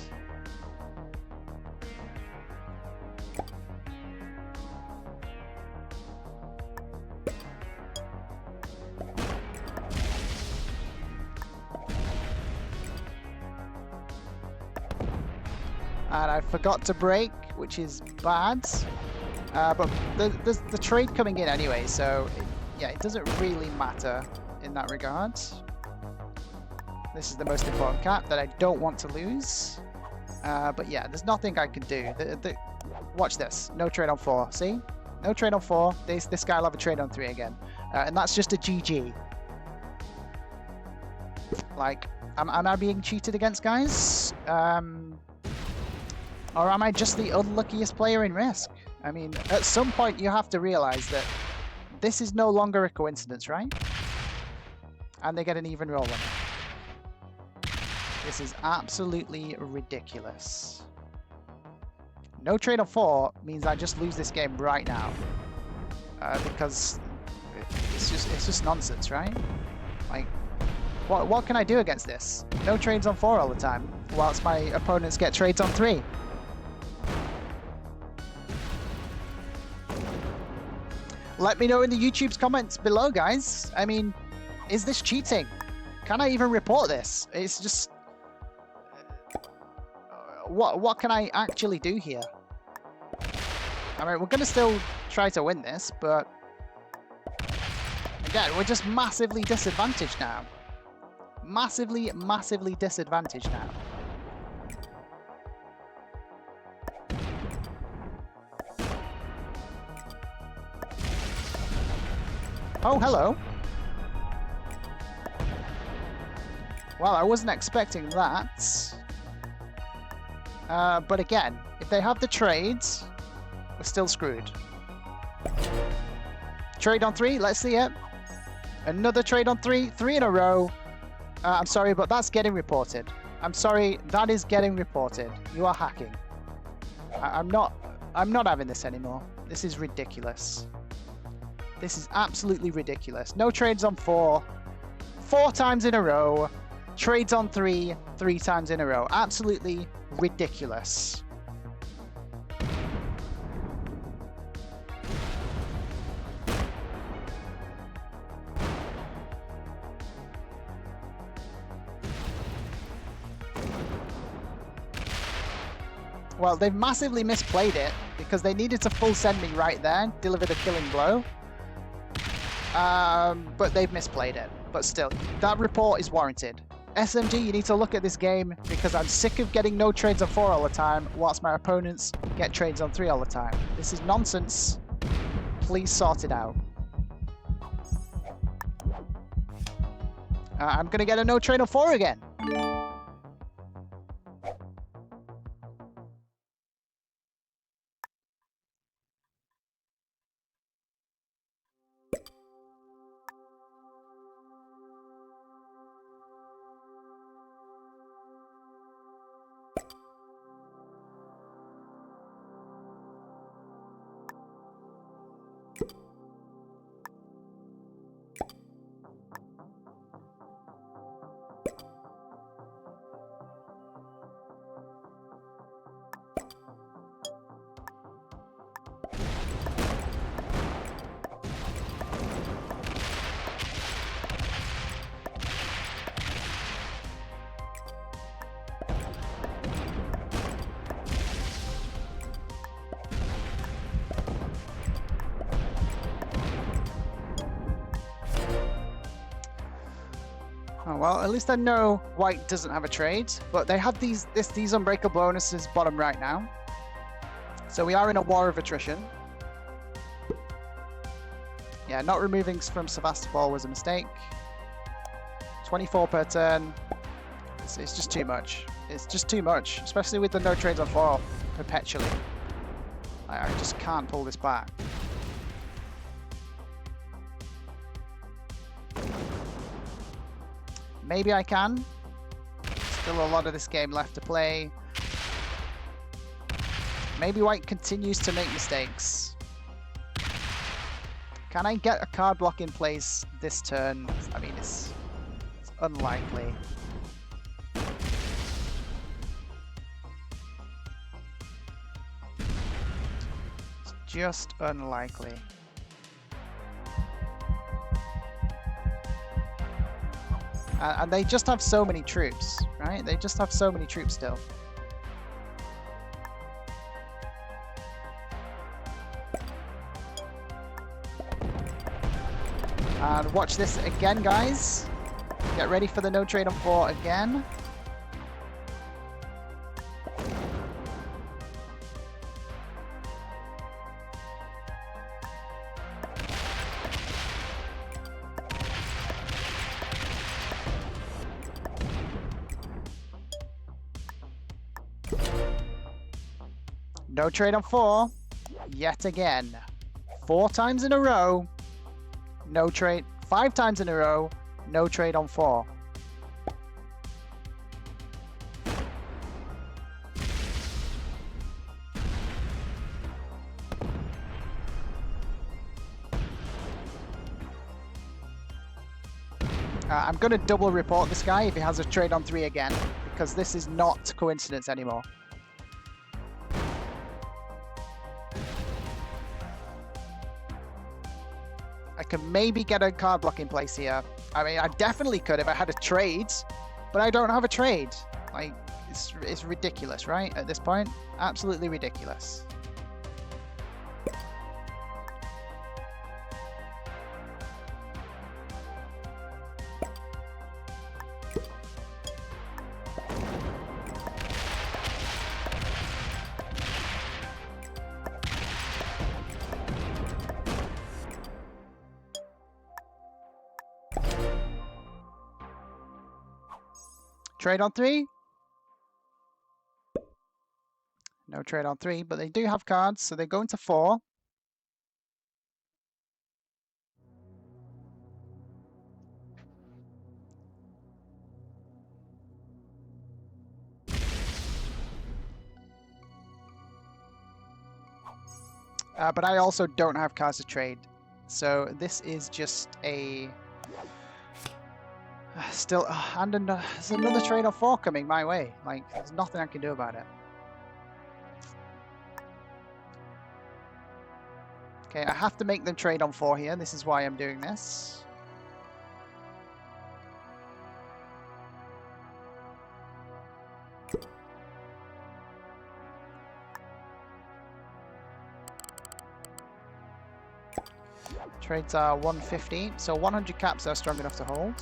And I forgot to break, which is bad. But there's the trade coming in anyway, so yeah, it doesn't really matter in that regard. This is the most important cap that I don't want to lose. But yeah, there's nothing I can do. Watch this. No trade on 4. See? No trade on 4. This guy will have a trade on 3 again. And that's just a GG. Like, am I being cheated against, guys? Or am I just the unluckiest player in Risk? I mean, at some point you have to realize that this is no longer a coincidence, right? And they get an even roll on it. This is absolutely ridiculous. No trade on 4 means I just lose this game right now. Because it's just nonsense, right? Like, what can I do against this? No trades on 4 all the time, whilst my opponents get trades on 3. Let me know in the YouTube's comments below, guys. I mean, is this cheating? Can I even report this? It's just... What can I actually do here? I mean, we're going to still try to win this, but... Again, we're just massively disadvantaged now. Massively disadvantaged now. Oh, hello. Well, I wasn't expecting that. But again, if they have the trades, we're still screwed. Trade on 3, let's see it. Another trade on 3, 3 in a row. I'm sorry, but that's getting reported. I'm sorry, that is getting reported. You are hacking. I'm not having this anymore. This is ridiculous. This is absolutely ridiculous. No trades on 4. 4 times in a row. Trades on 3. 3 times in a row. Absolutely ridiculous. Well, they've massively misplayed it because they needed to full send me right there, deliver the killing blow. But they've misplayed it. But still, that report is warranted. SMG, you need to look at this game because I'm sick of getting no trades on 4 all the time, whilst my opponents get trades on 3 all the time. This is nonsense. Please sort it out. I'm going to get a no trade on 4 again. Oh, well, at least I know white doesn't have a trade, but they have these unbreakable bonuses bottom right now. So we are in a war of attrition. Yeah, not removing from Sevastopol was a mistake. 24 per turn. It's just too much. It's just too much, especially with the no trades on 4 perpetually. I just can't pull this back. Maybe I can. Still a lot of this game left to play. Maybe white continues to make mistakes. Can I get a card block in place this turn? I mean, it's unlikely. It's just unlikely. And they just have so many troops, right? They just have so many troops still. And watch this again, guys. Get ready for the no trade on 4 again. No trade on 4, yet again. 4 times in a row, no trade. 5 times in a row, no trade on 4. I'm going to double report this guy if he has a trade on 3 again, because this is not coincidence anymore. I can maybe get a card block in place here. I mean, I definitely could if I had a trade, but I don't have a trade. Like, it's ridiculous, right? At this point, absolutely ridiculous. Trade on 3? No trade on 3, but they do have cards, so they go into 4. But I also don't have cards to trade, so this is just a... Still, and there's another trade on 4 coming my way. Like, there's nothing I can do about it. Okay, I have to make them trade on 4 here. This is why I'm doing this. Trades are 150, so 100 caps are strong enough to hold.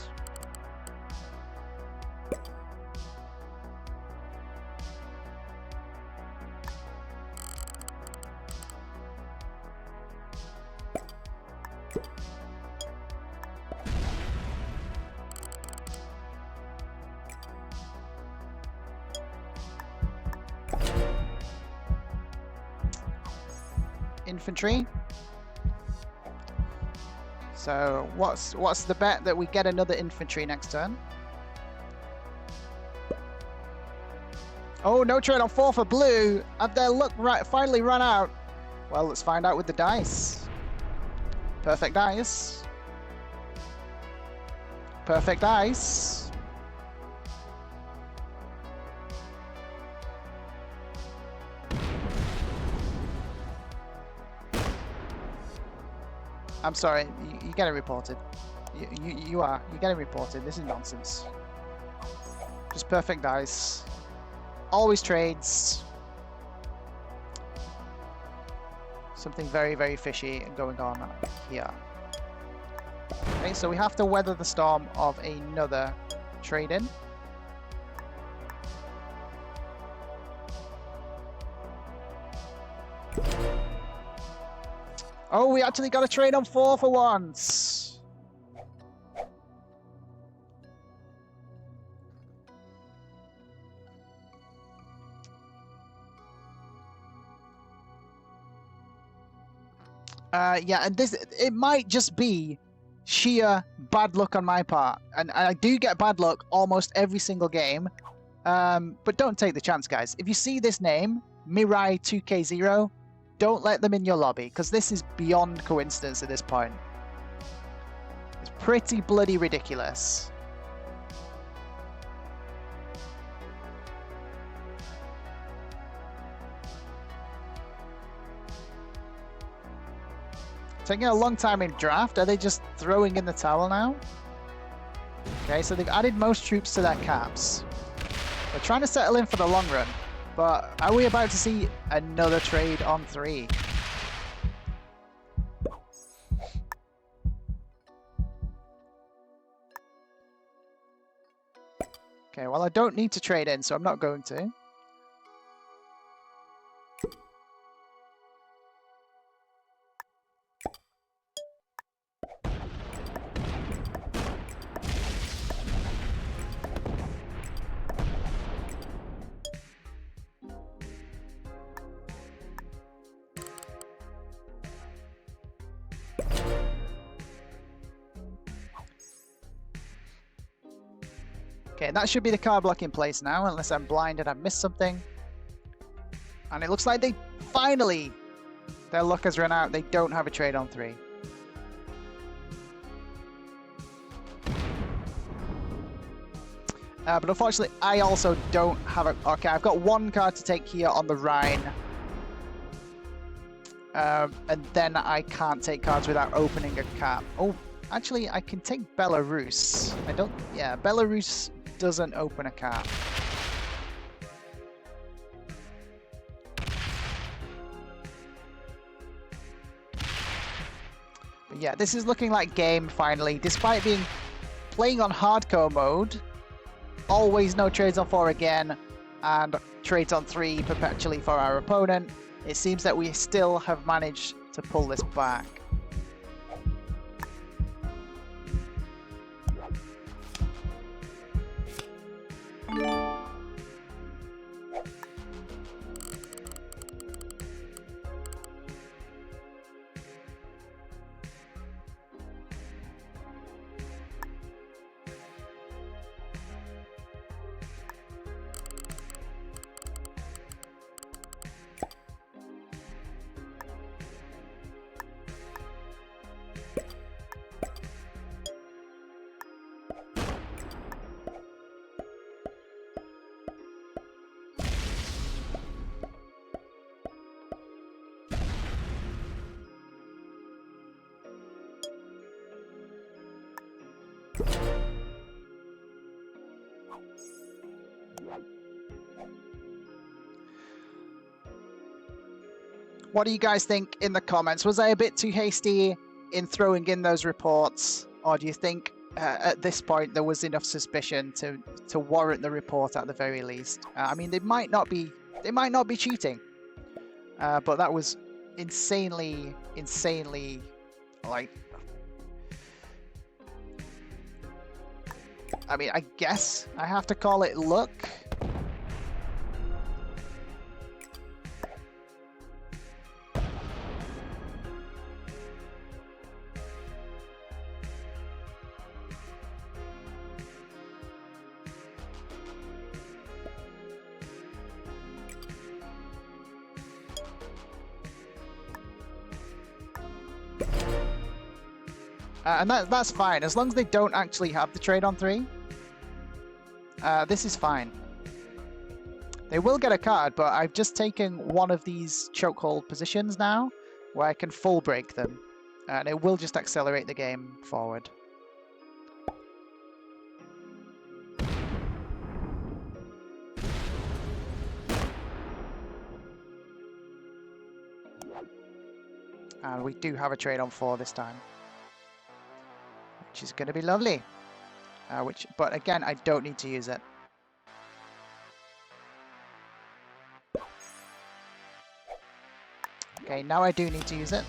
Infantry. So what's the bet that we get another infantry next turn? Oh, no trade on 4 for blue. Have their luck finally run out? Well, let's find out with the dice. Perfect dice. Perfect dice. I'm sorry, you get it reported. You're getting reported. This is nonsense. Just perfect dice. Always trades. Something very, very fishy going on here. Okay, so we have to weather the storm of another trade in. Oh, we actually got a trade on 4 for once. Yeah, and it might just be sheer bad luck on my part. And I do get bad luck almost every single game. But don't take the chance, guys. If you see this name, Mirai 2K0, don't let them in your lobby, because this is beyond coincidence at this point. It's pretty bloody ridiculous. Taking a long time in draft. Are they just throwing in the towel now? Okay, so they've added most troops to their caps. They're trying to settle in for the long run. But are we about to see another trade on 3? Okay, well, I don't need to trade in, so I'm not going to. Okay, that should be the card block in place now, unless I'm blind and I've missed something. And it looks like they finally, their luck has run out. They don't have a trade on 3. But unfortunately, I also don't have a... Okay, I've got 1 card to take here on the Rhine. And then I can't take cards without opening a cap. Oh, actually, I can take Belarus. I don't... Yeah, Belarus doesn't open a cap. But yeah, this is looking like game finally. Despite playing on hardcore mode, always no trades on 4 again, and trades on 3 perpetually for our opponent. It seems that we still have managed to pull this back. What do you guys think in the comments? Was I a bit too hasty in throwing in those reports, or do you think at this point there was enough suspicion to warrant the report at the very least? I mean, they might not be cheating, but that was insanely like. I mean, I guess I have to call it luck. And that's fine, as long as they don't actually have the trade on 3. This is fine. They will get a card, but I've just taken one of these chokehold positions now, where I can full break them, and it will just accelerate the game forward. And we do have a trade on 4 this time, which is going to be lovely. But again, I don't need to use it. Okay, now I do need to use it.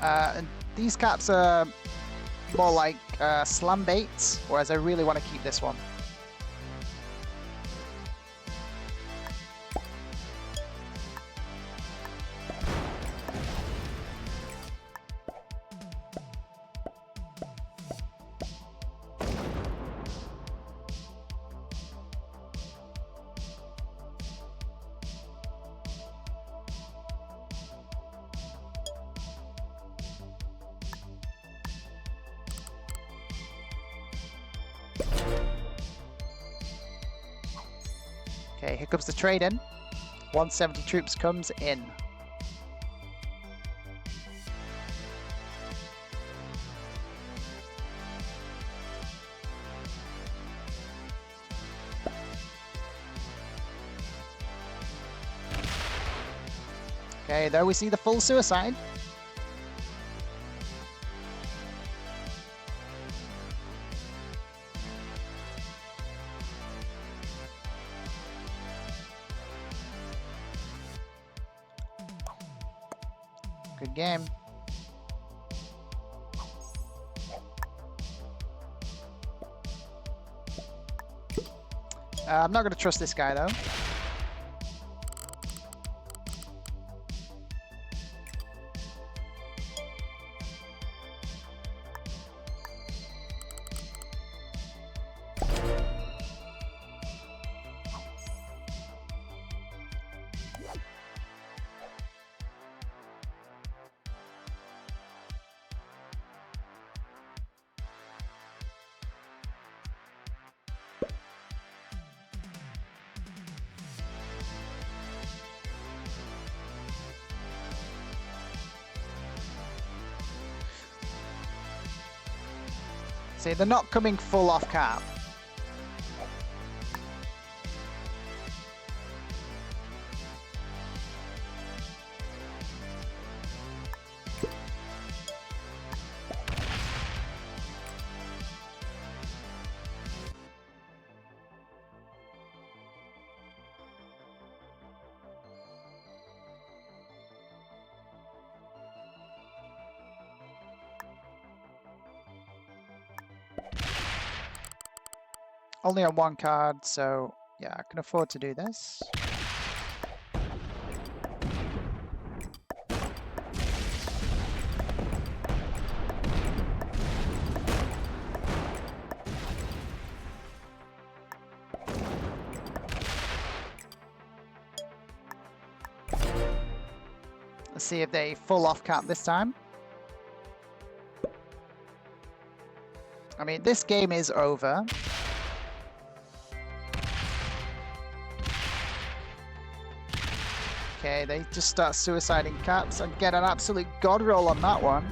And these caps are more like slam baits, whereas I really want to keep this one. Okay, here comes the trade in. 170 troops comes in. Okay, there we see the full suicide. Good game. I'm not going to trust this guy though. See, they're not coming full off cap. Only on one card, so yeah, I can afford to do this. Let's see if they full off cap this time. I mean, this game is over. Okay, they just start suiciding caps and get an absolute god roll on that one.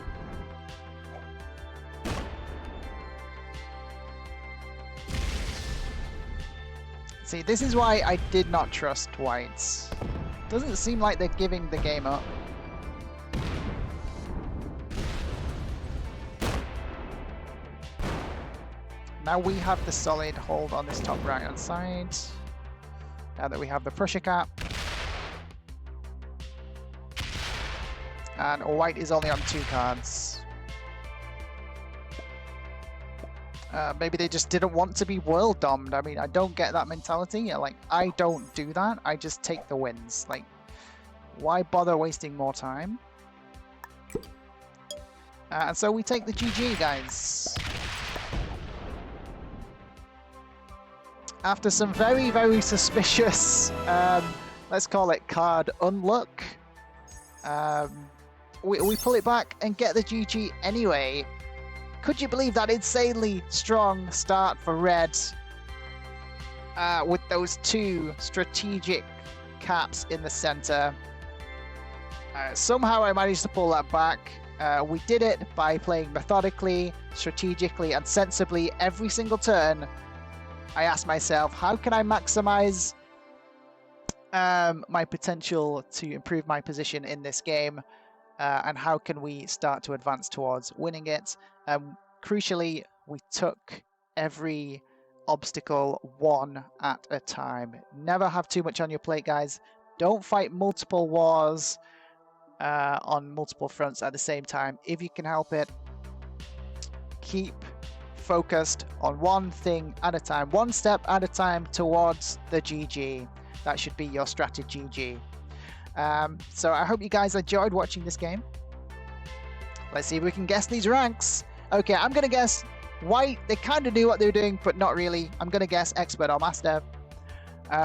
See, this is why I did not trust whites. Doesn't seem like they're giving the game up. Now we have the solid hold on this top right hand side. Now that we have the Prussia cap. And white is only on 2 cards. Maybe they just didn't want to be world domed. I mean, I don't get that mentality. Like, I don't do that. I just take the wins. Like, why bother wasting more time? And so we take the GG, guys. After some very, very suspicious, let's call it card unluck, we pull it back and get the GG anyway. Could you believe that insanely strong start for red with those 2 strategic caps in the center? Somehow I managed to pull that back. We did it by playing methodically, strategically, and sensibly every single turn. I asked myself, how can I maximize my potential to improve my position in this game, and how can we start to advance towards winning it. Crucially, we took every obstacle one at a time. Never have too much on your plate, guys. Don't fight multiple wars on multiple fronts at the same time. If you can help it, keep focused on one thing at a time, one step at a time towards the GG. That should be your StratiGG. So I hope you guys enjoyed watching this game. Let's see if we can guess these ranks. Okay, I'm going to guess white. They kind of knew what they were doing, but not really. I'm going to guess expert or master.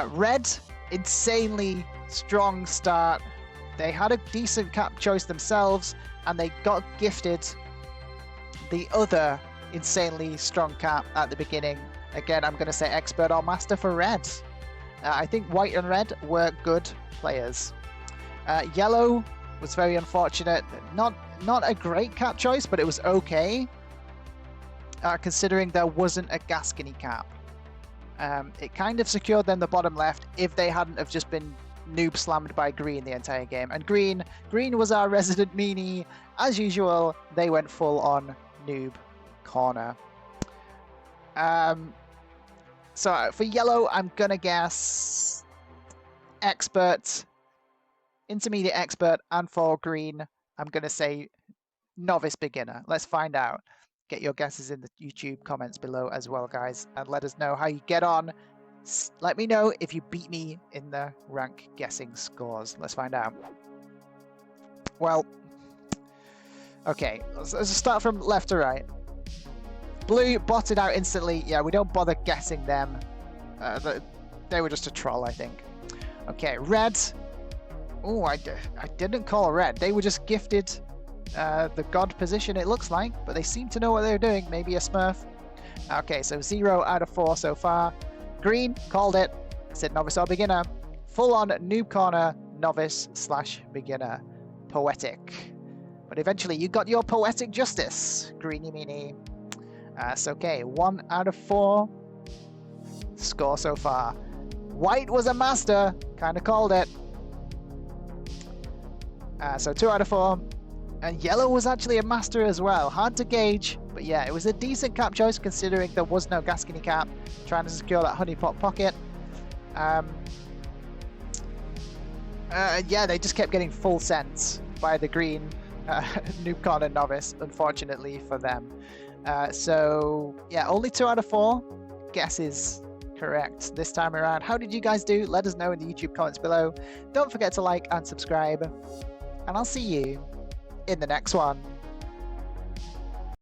Red, insanely strong start. They had a decent cap choice themselves, and they got gifted the other insanely strong cap at the beginning. Again, I'm going to say expert or master for red. I think white and red were good players. Yellow was very unfortunate. Not a great cap choice, but it was okay, considering there wasn't a Gascony cap. It kind of secured them the bottom left if they hadn't have just been noob slammed by green the entire game. And green was our resident meanie. As usual, they went full on noob corner. So for yellow, I'm gonna guess expert, intermediate expert, and for green, I'm gonna say novice beginner. Let's find out. Get your guesses in the YouTube comments below as well, guys, and let us know how you get on. Let me know if you beat me in the rank guessing scores. Let's find out. Well, okay, let's start from left to right. Blue botted out instantly. Yeah, we don't bother guessing them. They were just a troll, I think. Okay, red. Oh, I didn't call red. They were just gifted the god position, it looks like, but they seem to know what they're doing. Maybe a smurf. Okay, so 0 out of 4 so far. Green, called it. Said novice or beginner. Full on noob corner, novice / beginner. Poetic. But eventually you got your poetic justice, greeny meanie. So okay, 1 out of 4 score so far. White was a master, kind of called it. So 2 out of 4. And yellow was actually a master as well. Hard to gauge, but yeah, it was a decent cap choice considering there was no Gascony cap. Trying to secure that honeypot pocket. Yeah, they just kept getting full sent by the green noob corner novice, unfortunately for them. So yeah, only 2 out of 4 guesses correct this time around. How did you guys do? Let us know in the YouTube comments below. Don't forget to like and subscribe, and I'll see you in the next one.